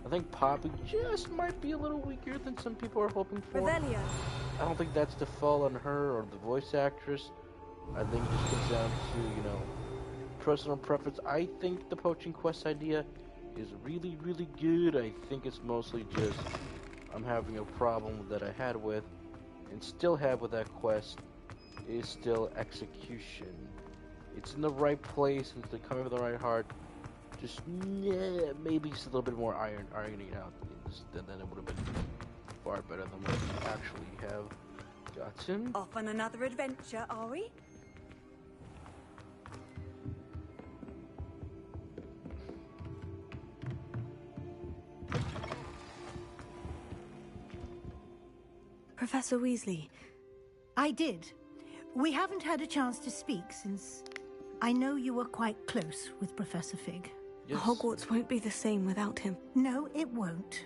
I think Poppy just might be a little weaker than some people are hoping for. Revelio. I don't think that's the fault on her or the voice actress. I think it just comes down to, you know, personal preference. I think the poaching quest idea is really, really good. I think it's mostly just I'm having a problem that I had with and still have with that quest is still execution. It's in the right place, it's coming from the right heart. Just maybe just a little bit more ironing it out, then it would have been far better than what we actually have gotten. Off on another adventure, are we? Professor Weasley. I did. We haven't had a chance to speak since I know you were quite close with Professor Fig. Yes. Hogwarts won't be the same without him. No, it won't.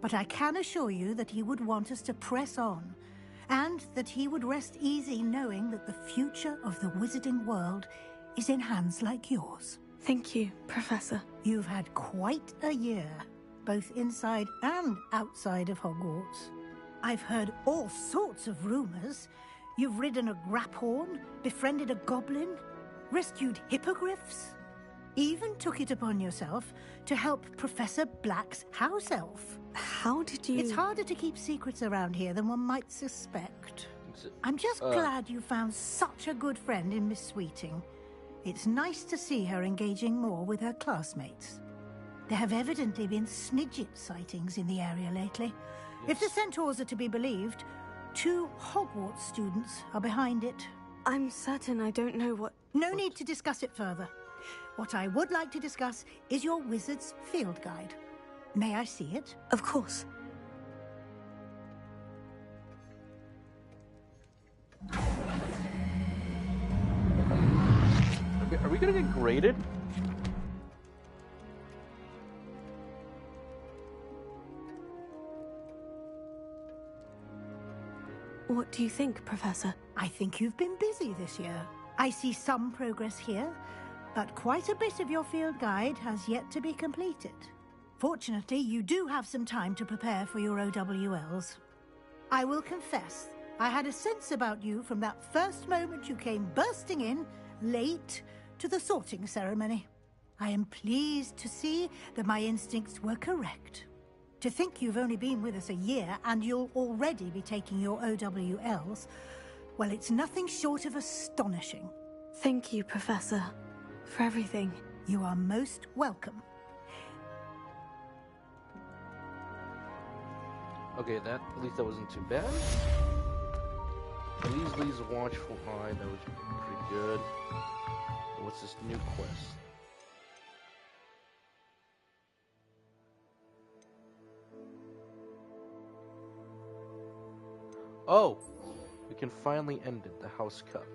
But I can assure you that he would want us to press on, and that he would rest easy knowing that the future of the wizarding world is in hands like yours. Thank you, Professor. You've had quite a year, both inside and outside of Hogwarts. I've heard all sorts of rumors. You've ridden a graphorn, befriended a goblin, rescued hippogriffs, even took it upon yourself to help Professor Black's house elf. How did you... It's harder to keep secrets around here than one might suspect. I'm just glad you found such a good friend in Miss Sweeting. It's nice to see her engaging more with her classmates. There have evidently been Snidget sightings in the area lately. Yes. If the Centaurs are to be believed, 2 Hogwarts students are behind it. I'm certain I don't know what... No need to discuss it further. What I would like to discuss is your wizard's field guide. May I see it? Of course. Are we gonna get graded? What do you think, Professor? I think you've been busy this year. I see some progress here, but quite a bit of your field guide has yet to be completed. Fortunately, you do have some time to prepare for your OWLs. I will confess, I had a sense about you from that first moment you came bursting in, late, to the sorting ceremony. I am pleased to see that my instincts were correct. To think you've only been with us a year and you'll already be taking your OWLs, well, it's nothing short of astonishing. Thank you, Professor, for everything. You are most welcome. Okay, at least that wasn't too bad. Weasley's Watchful Eye, that was pretty good. What's this new quest? Oh! We can finally end it, the House Cup.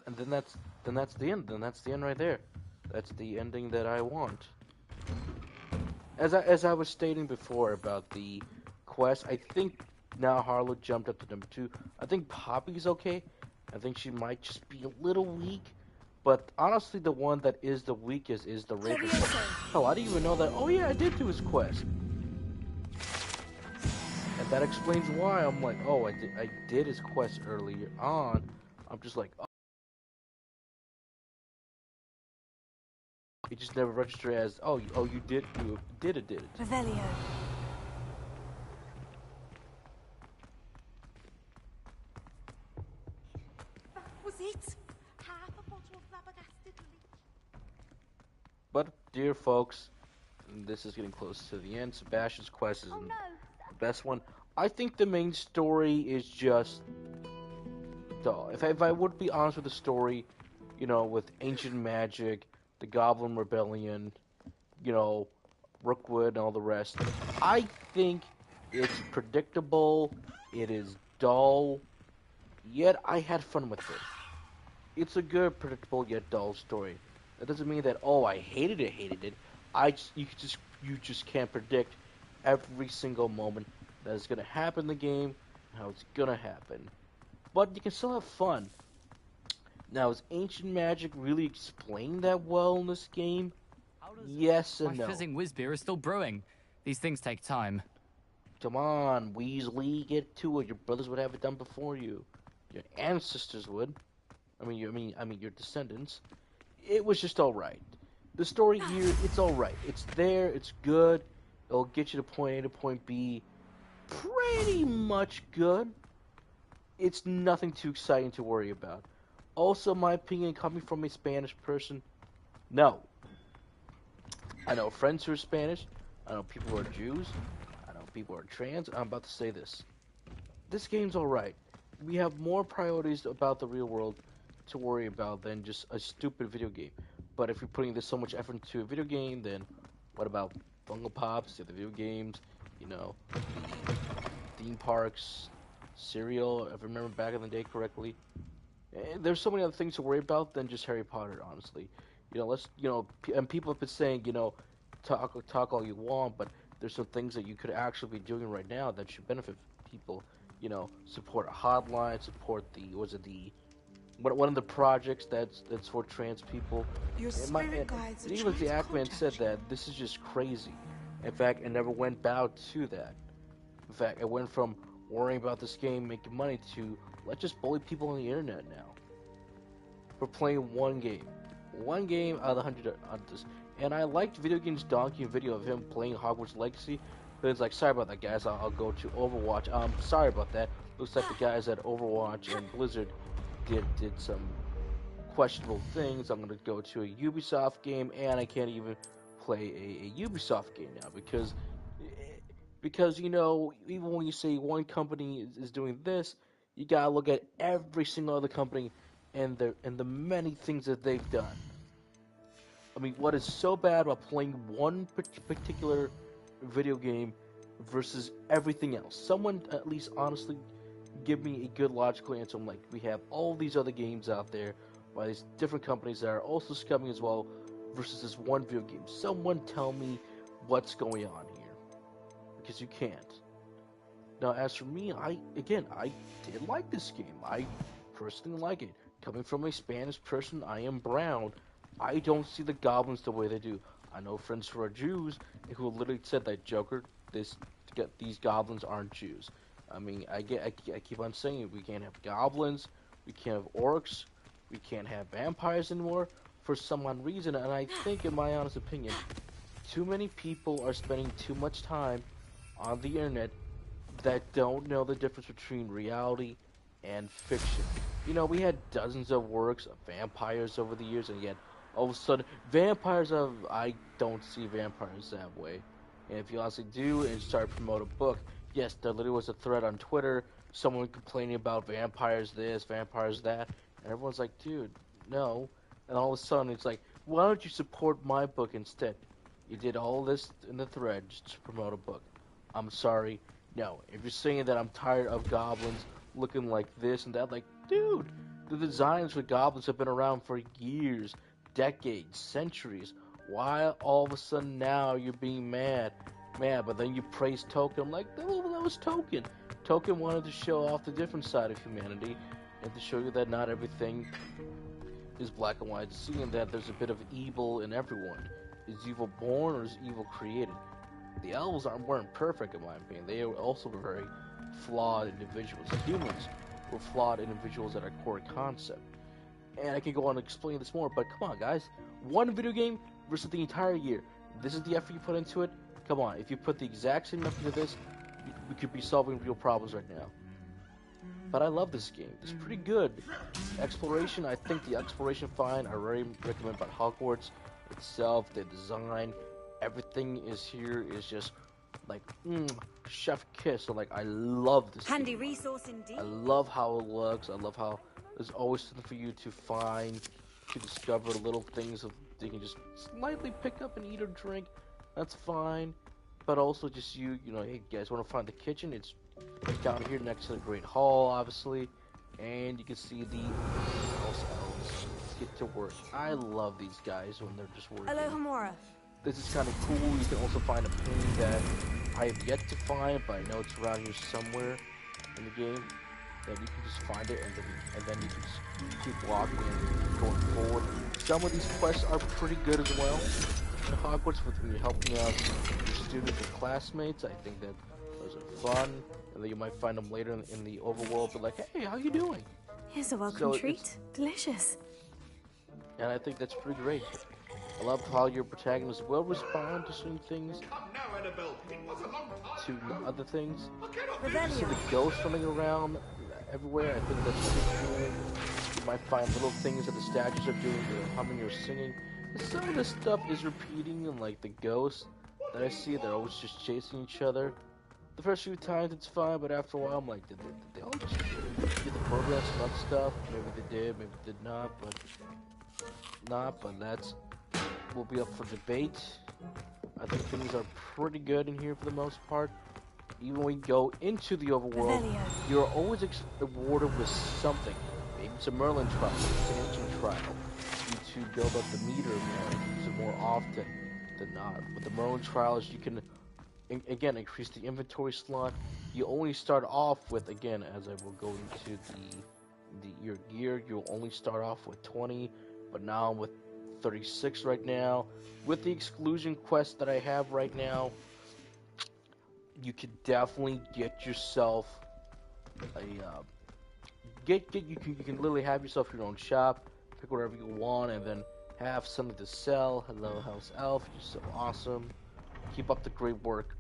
And then that's the end. Then that's the end right there. That's the ending that I want. As I was stating before about the quest, I think now Harlow jumped up to number 2. I think Poppy's okay. I think she might just be a little weak. But honestly, the one that is the weakest is the Raven. Oh, I didn't even know that. Oh yeah, I did do his quest. And that explains why I'm like, oh, I did his quest earlier on. I'm just like, oh. It just never registered as, oh, you did it. Revelio. That was it. Half a bottle of flabbergasted leech. But, dear folks, this is getting close to the end. Sebastian's quest is the best one. I think the main story is just dull. If I would be honest with the story, you know, with ancient magic, the Goblin Rebellion, you know, Rookwood and all the rest, I think it's predictable, it is dull, yet I had fun with it. It's a good, predictable, yet dull story. That doesn't mean that, oh, I hated it. You just can't predict every single moment that is going to happen in the game, how it's going to happen. But you can still have fun. Now, is ancient magic really explained that well in this game? Yes and no. My fizzing whiz beer is still brewing. These things take time. Come on, Weasley, get to it. Your brothers would have it done before you. Your ancestors would. I mean your descendants. It was just all right. The story here, it's all right. It's there. It's good. It'll get you to point A to point B. Pretty much good. It's nothing too exciting to worry about. Also, my opinion, coming from a Spanish person, no. I know friends who are Spanish. I know people who are Jews. I know people who are trans. I'm about to say this. This game's alright. We have more priorities about the real world to worry about than just a stupid video game. But if you're putting this so much effort into a video game, then what about Funko Pops, the other video games, you know, theme parks, cereal, if I remember back in the day correctly. There's so many other things to worry about than just Harry Potter, honestly. You know, and people have been saying, you know, talk all you want, but there's some things that you could actually be doing right now that should benefit people. You know, support a hotline, support one of the projects that's for trans people. Your spirit guides even the Ackman said that this is just crazy, In fact, I never went back to that. In fact, I went from worrying about this game making money to let's just bully people on the internet now. For playing one game. One game out of the 100 on this. And I liked Video Games Donkey video of him playing Hogwarts Legacy. But it's like, sorry about that, guys. I'll go to Overwatch. Sorry about that. Looks like the guys at Overwatch and Blizzard did some questionable things. I'm going to go to a Ubisoft game, and I can't even play a Ubisoft game now because you know, even when you say one company is doing this, you gotta look at every single other company and the many things that they've done. I mean, what is so bad about playing one particular video game versus everything else? Someone at least honestly give me a good logical answer. I'm like, we have all these other games out there by these different companies that are also coming as well versus this one video game. Someone tell me what's going on here. Because you can't. Now, as for me, I did like this game. I personally like it. Coming from a Spanish person, I am brown. I don't see the goblins the way they do. I know friends who are Jews who literally said that Joker, these goblins aren't Jews. I mean, I keep on saying it. We can't have goblins. We can't have orcs. We can't have vampires anymore for some odd reason. And I think, in my honest opinion, too many people are spending too much time on the internet that don't know the difference between reality and fiction. You know, we had dozens of works of vampires over the years, and yet all of a sudden, I don't see vampires that way. And if you honestly do and start to promote a book, yes, there literally was a thread on Twitter, someone complaining about vampires this, vampires that, and everyone's like, dude, no. And all of a sudden, it's like, why don't you support my book instead? You did all this in the thread just to promote a book. I'm sorry, no. If you're saying that I'm tired of goblins looking like this and that, like, dude, the designs for goblins have been around for years, decades, centuries. Why all of a sudden now you're being mad? But then you praise Tolkien. I'm like, oh, that was Tolkien. Tolkien wanted to show off the different side of humanity and to show you that not everything is black and white, seeing that there's a bit of evil in everyone. Is evil born or is evil created? The elves weren't perfect in my opinion. They also were very flawed individuals. Humans were flawed individuals at our core concept. And I can go on and explain this more, but come on guys. One video game versus the entire year. This is the effort you put into it. Come on, if you put the exact same effort into this, we could be solving real problems right now. But I love this game. It's pretty good. Exploration, I think the exploration fine. I really recommend about Hogwarts itself, the design, everything is here is just like chef kiss. So like I love this handy game. Resource indeed. I love how it looks. I love how there's always something for you to find, to discover little things that you can just slightly pick up and eat or drink. That's fine. But also just you know, hey guys, want to find the kitchen? It's down here next to the Great Hall, obviously, and you can see the house elves get to work. I love these guys when they're just working. Hello, Hamura. This is kind of cool. You can also find a painting that I have yet to find, but I know it's around here somewhere in the game. Then you can just find it, and then you can just keep walking and going forward. Some of these quests are pretty good as well. In Hogwarts, when you're helping out your students and classmates, I think that those are fun. And then you might find them later in the overworld. But like, hey, how you doing? Here's a welcome treat. Delicious. And I think that's pretty great. I love how your protagonist will respond to certain things, to other things. You see the ghosts running around everywhere. I think that's pretty cool. You might find little things that the statues are doing, they're humming or singing. And some of this stuff is repeating, and like the ghosts that I see, they're always just chasing each other. The first few times it's fine, but after a while I'm like, did they all just get the progress and that stuff? Maybe they did, maybe they did not, but that's will be up for debate. I think things are pretty good in here for the most part. Even when you go into the overworld, you're always rewarded with something. Maybe it's a Merlin trial, it's an ancient trial. You to build up the meter more often than not. With the Merlin trials, you can again increase the inventory slot. You only start off with, again, as I will go into your gear, you'll only start off with 20, but now I'm with 36 right now. With the exclusion quest that I have right now, you could definitely get yourself a you can literally have yourself your own shop, pick whatever you want, and then have something to sell. Hello, House Elf, you're so awesome. Keep up the great work,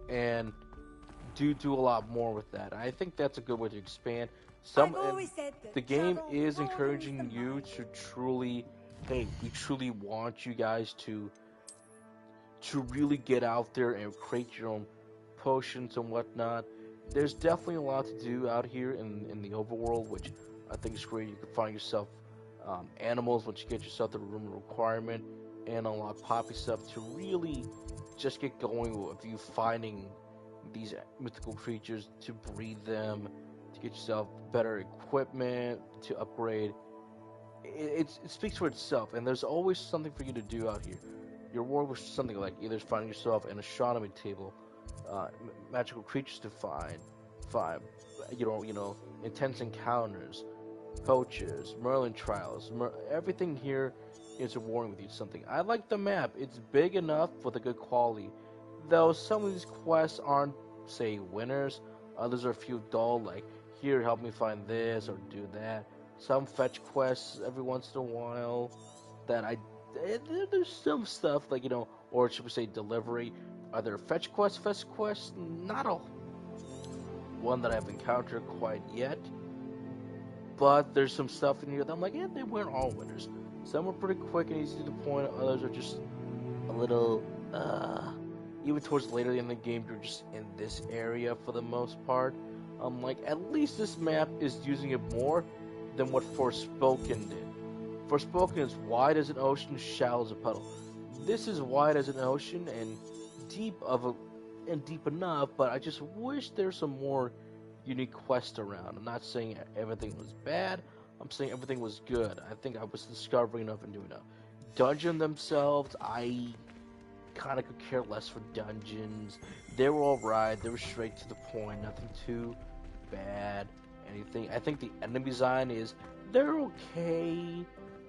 and do a lot more with that. I think that's a good way to expand. The game is encouraging you to truly, hey, we truly want you guys to really get out there and create your own potions and whatnot. There's definitely a lot to do out here in the overworld, which I think is great. You can find yourself animals once you get yourself the room requirement, and unlock poppy stuff to really just get going with you finding these mythical creatures, to breed them, to get yourself better equipment, to upgrade. It speaks for itself, and there's always something for you to do out here. Your world was something like either finding yourself an astronomy table, magical creatures to find, intense encounters, poachers, Merlin trials. Everything here is rewarding with you something. I like the map. It's big enough with a good quality. Though some of these quests aren't, say, winners. Others are a few dull, like, here, help me find this or do that. Some fetch quests every once in a while that there's some stuff, like, or should we say delivery. Are there fetch quests? Not a one that I've encountered quite yet. But there's some stuff in here that I'm like, yeah, they weren't all winners. Some are pretty quick and easy to the point. Others are just a little, even towards later in the game, you're just in this area for the most part. I'm like, at least this map is using it more than what Forspoken did. Forspoken is wide as an ocean, shallow as a puddle. This is wide as an ocean and deep enough, but I just wish there's some more unique quests around. I'm not saying everything was bad. I'm saying everything was good. I think I was discovering enough and doing enough. Dungeon themselves, I kind of could care less for dungeons. They were alright. They were straight to the point. Nothing too bad. Anything. I think the enemy design is, they're okay.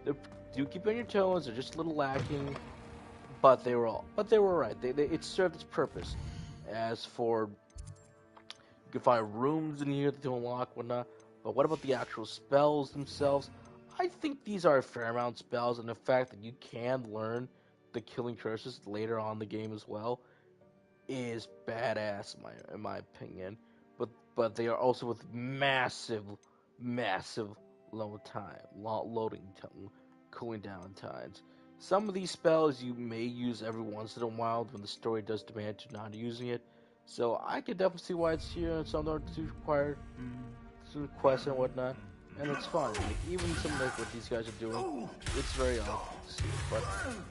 They do keep on your toes. They're just a little lacking. But they were alright. It served its purpose. As for, you can find rooms in here to unlock, whatnot. But what about the actual spells themselves? I think these are a fair amount of spells, and the fact that you can learn the killing curses later on in the game as well is badass in my opinion. But they are also with massive loading time, cooling down times. Some of these spells you may use every once in a while when the story does demand to not using it. So I can definitely see why it's here, and some are too required, some quests and whatnot, and it's fun. Like, even some like what these guys are doing, it's very awesome to see. But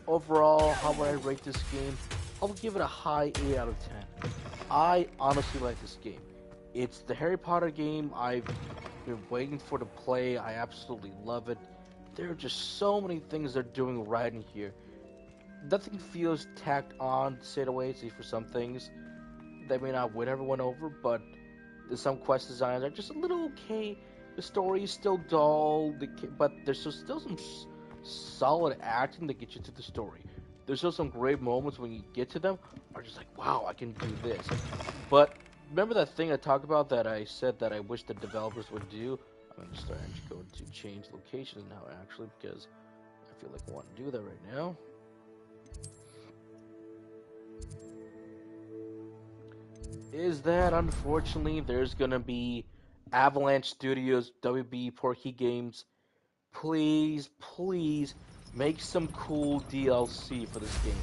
overall, how would I rate this game? I'll give it a high 8 out of 10. I honestly like this game. It's the Harry Potter game I've been waiting for to play. I absolutely love it. There are just so many things they're doing right in here. Nothing feels tacked on, to say it away, see, for some things. They may not win everyone over, but there's some quest designs are just a little okay. The story is still dull, but there's still some solid acting to get you to the story. There's still some great moments when you get to them, are just like, wow, I can do this. But remember that thing I talked about that I said that I wish the developers would do? I'm going to start going to change locations now, actually, because I feel like I want to do that right now. Is that, unfortunately, there's going to be Avalanche Studios, WB, Portkey Games. Please make some cool DLC for this game.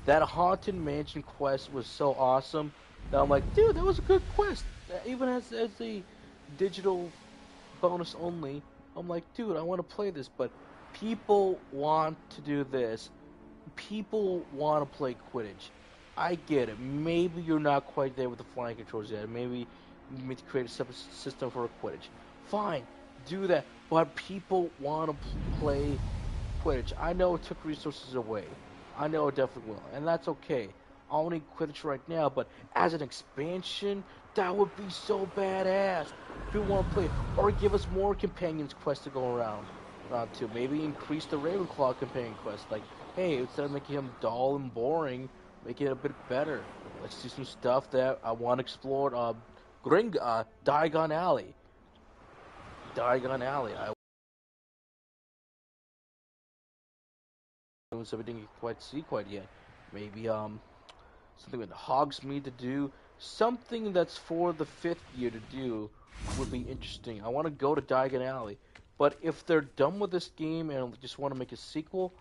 That Haunted Mansion quest was so awesome that I'm like, dude, that was a good quest. Even as a digital bonus only, I'm like, dude, I want to play this. But people want to do this. People want to play Quidditch. I get it. Maybe you're not quite there with the flying controls yet. Maybe you need to create a separate system for Quidditch. Fine, do that. But people want to play Quidditch. I know it took resources away. I know it definitely will. And that's okay. I don't need Quidditch right now, but as an expansion, that would be so badass. If you want to play it. Or give us more companions quests to go around to. Maybe increase the Ravenclaw companion quest. Like, hey, instead of making him dull and boring, make it a bit better. Let's see some stuff that I want to explore. Diagon Alley. Diagon Alley. So we didn't quite see quite yet. Maybe something with Hogsmeade to do. Something that's for the 5th year to do would be interesting. I want to go to Diagon Alley. But if they're done with this game and just want to make a sequel,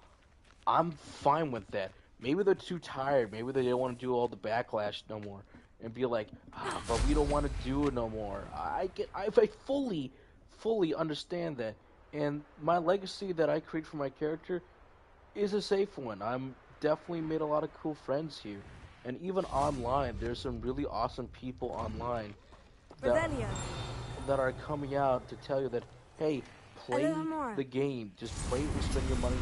I'm fine with that. Maybe they're too tired. Maybe they don't want to do all the backlash no more. And be like, but we don't want to do it no more. I fully understand that. And my legacy that I create for my character is a safe one. I'm definitely made a lot of cool friends here. And even online, there's some really awesome people online that are coming out to tell you that, hey, play the game. Just play it and spend your money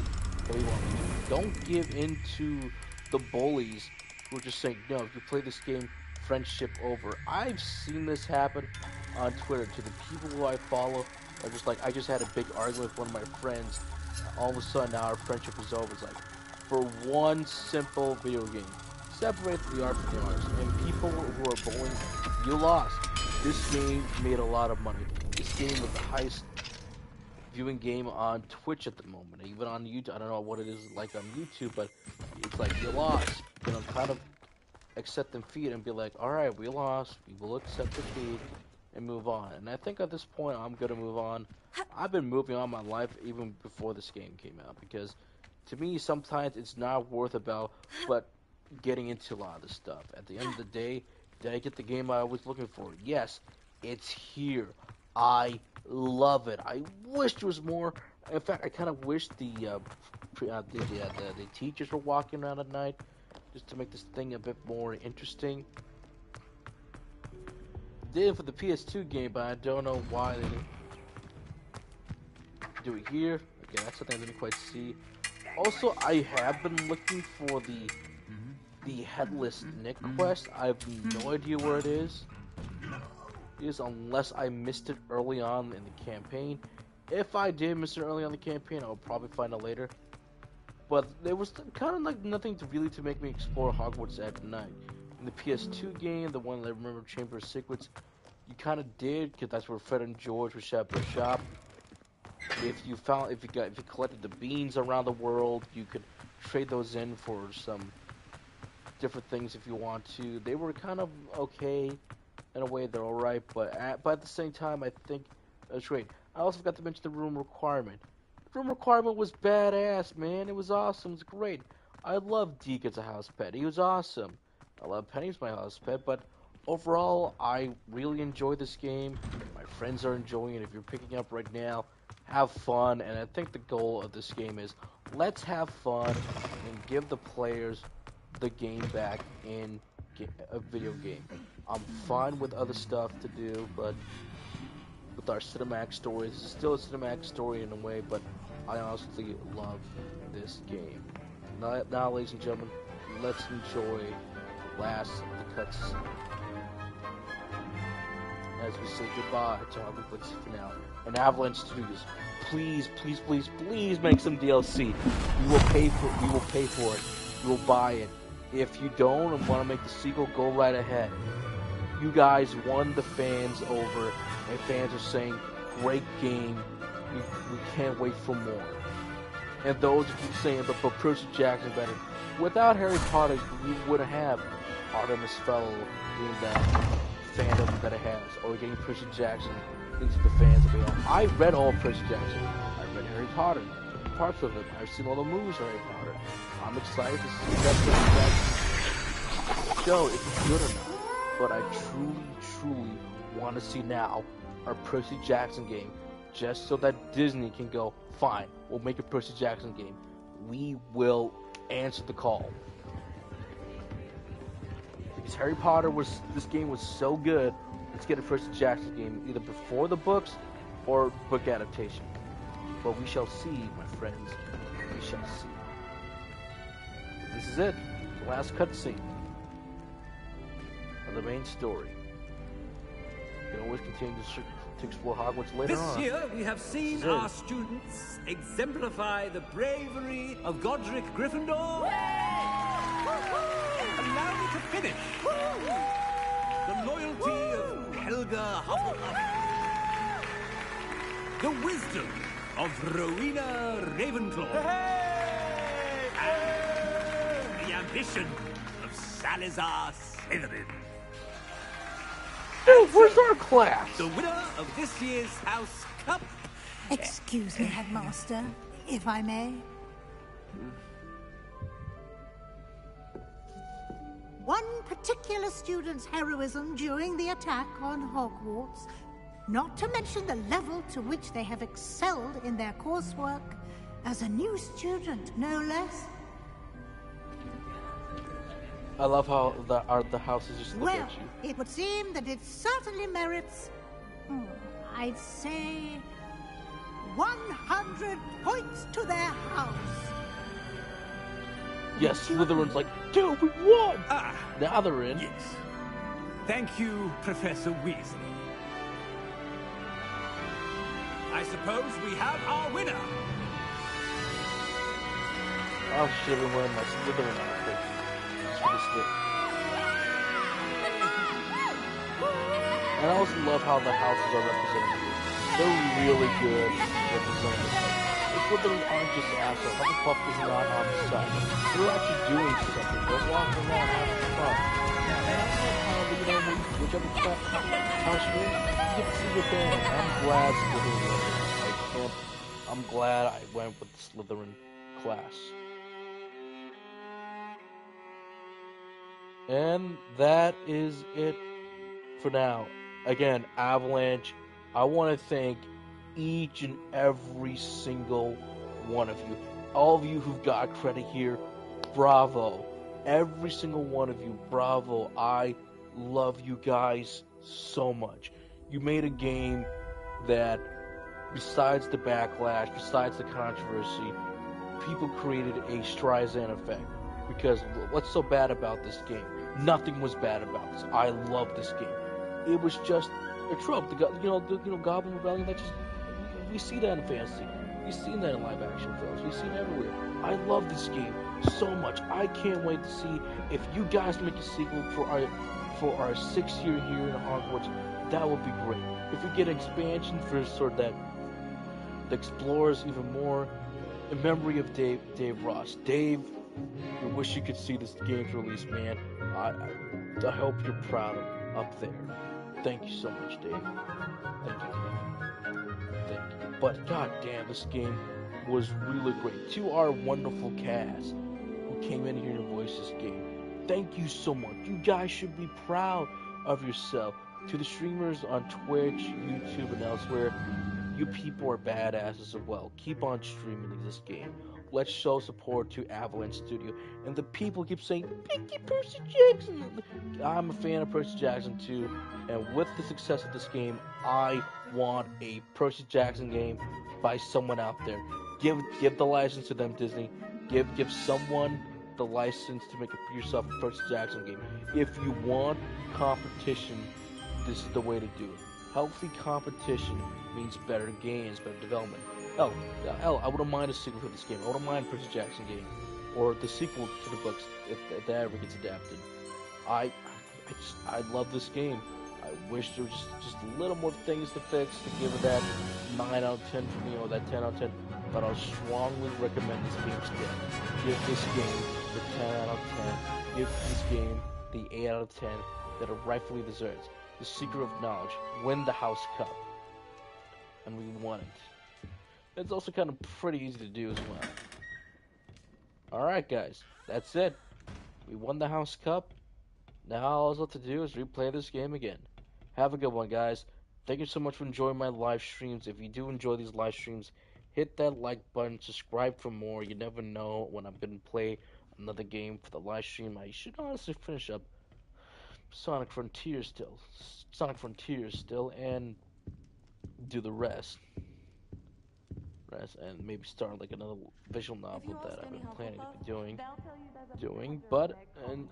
the way you want. Don't give in to the bullies who are just saying, no, if you play this game, friendship over. I've seen this happen on Twitter to the people who I follow. Are just like, I just had a big argument with one of my friends. All of a sudden, now our friendship is over. It's like, for one simple video game. Separate the art from the artist. And people who are bullying, you lost. This game made a lot of money. This game was the highest viewing game on Twitch at the moment. Even on YouTube. I don't know what it is like on YouTube, but it's like, you lost. You know, kind of accept defeat and be like, alright, we lost. We will accept defeat and move on. And I think at this point, I'm going to move on. I've been moving on my life even before this game came out, because to me, sometimes it's not worth about, but getting into a lot of this stuff. At the end of the day, did I get the game I was looking for? Yes, it's here. I love it. I wish there was more. In fact, I kind of wish the teachers were walking around at night, just to make this thing a bit more interesting. Did it for the PS2 game, but I don't know why they didn't do it here. Okay, that's something I didn't quite see. Also, I have been looking for the Headless Nick quest. I have no idea where it is. Unless I missed it early on in the campaign. If I did miss it early on in the campaign, I'll probably find it later. But there was kind of like nothing to make me explore Hogwarts at night. In the PS2 game, the one that I remember, Chamber of Secrets, you kind of did, because that's where Fred and George were set up shop. If you collected the beans around the world, you could trade those in for some different things if you want to. They were kind of okay in a way. They're all right, but at the same time, I think that's great. I also forgot to mention the room requirement. The room requirement was badass, man. It was awesome. It was great. I love Deke as a house pet. He was awesome. I love Penny as my house pet, but overall, I really enjoy this game. My friends are enjoying it. If you're picking up right now, have fun. And I think the goal of this game is, let's have fun and give the players the game back in a video game. I'm fine with other stuff to do, but with our cinematic story, this is still a cinematic story in a way, but I honestly love this game. Now, ladies and gentlemen, let's enjoy last of the cutscene as we say goodbye to our Hogwarts finale. And Avalanche Studios, please, please, please, please make some DLC. We will pay for it. We will buy it. If you don't and want to make the sequel, go right ahead. You guys won the fans over, and fans are saying, great game, we can't wait for more. And those who keep saying, but Percy Jackson better. Without Harry Potter, we wouldn't have Artemis Fowl getting that fandom that it has, or getting Percy Jackson into the fans of it. I read all Percy Jackson. I read Harry Potter, parts of it. I've seen all the movies of Harry Potter. I'm excited to see that Percy Jackson show, if it's good or not. But I truly want to see now our Percy Jackson game, just so that Disney can go, fine, we'll make a Percy Jackson game. We will answer the call. Because Harry Potter this game was so good, let's get a Percy Jackson game, either before the books or book adaptation. But we shall see, my friends. We shall see. This is it. The last cutscene of the main story. You can always continue to explore Hogwarts later on. This year, we have seen our students exemplify the bravery of Godric Gryffindor. And now we to finish. The loyalty of Helga Hufflepuff. The wisdom of Rowena Ravenclaw. And the ambition of Salazar Slytherin. Dude, where's our class? The winner of this year's House Cup. Excuse me, Headmaster, if I may. One particular student's heroism during the attack on Hogwarts, not to mention the level to which they have excelled in their coursework, as a new student, no less. I love how the house is just looking Well, at you. it would seem that it certainly merits, I'd say, 100 points to their house. Yes, Slytherin's like, dude, we won! Now they're in. Yes. Thank you, Professor Weasley. I suppose we have our winner. I should have been wearing my Slytherin outfit. Just for this bit. And I also love how the houses are represented here. They're really good representing this. The Slytherins aren't just assholes. Hufflepuff is not on the side. They're actually doing something. They're walking around having fun. Whichever house you're in, you get to see your band. I'm glad Slytherin. I'm glad I went with the Slytherin class. And that is it for now. Again, Avalanche, I want to thank each and every single one of you. All of you who've got credit here, bravo. Every single one of you, bravo. I love you guys so much. You made a game that, besides the backlash, besides the controversy, people created a Streisand effect. Because what's so bad about this game? Nothing was bad about this. I love this game. It was just a trope. The Goblin Rebellion. That just we see that in fantasy. We've seen that in live action films. We've seen it everywhere. I love this game so much. I can't wait to see if you guys make a sequel for our 6th year here in Hogwarts. That would be great. If we get an expansion for sort of that explores even more, in memory of Dave Ross. Dave, I wish you could see this game's release, man. I hope you're proud of up there. Thank you so much, Dave. Thank you, Dave. Thank you. But goddamn, this game was really great. To our wonderful cast who came in here and voiced this game, thank you so much. You guys should be proud of yourself. To the streamers on Twitch, YouTube, and elsewhere, you people are badasses as well. Keep on streaming this game. Let's show support to Avalanche Studio. And the people keep saying, Picky Percy Jackson! I'm a fan of Percy Jackson too. And with the success of this game, I want a Percy Jackson game by someone out there. Give the license to them, Disney. Give someone the license to make yourself a Percy Jackson game. If you want competition, this is the way to do it. Healthy competition means better games, better development. I wouldn't mind a sequel for this game. I wouldn't mind a Percy Jackson game, or the sequel to the books if that ever gets adapted. I love this game. I wish there were just a little more things to fix to give it that 9 out of 10 for me, or that 10 out of 10. But I'll strongly recommend this game still. Give this game the 10 out of 10. Give this game the 8 out of 10 that it rightfully deserves. The Secret of Knowledge. Win the House Cup. And we won it. It's also kind of pretty easy to do as well. Alright guys, that's it. We won the House Cup. Now all I have to do is replay this game again. Have a good one, guys. Thank you so much for enjoying my live streams. If you do enjoy these live streams, hit that like button, subscribe for more. You never know when I'm going to play another game for the live stream. I should honestly finish up Sonic Frontiers still, and do the rest. And maybe start like another visual novel that I've been planning to be doing.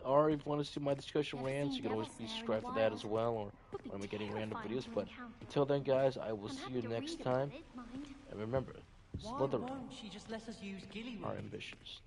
Or if you want to see my discussion rants, you can always be subscribed for that as well, or when I'm getting random videos. But until then, guys, I will see you next time. And remember, Slytherin are ambitious.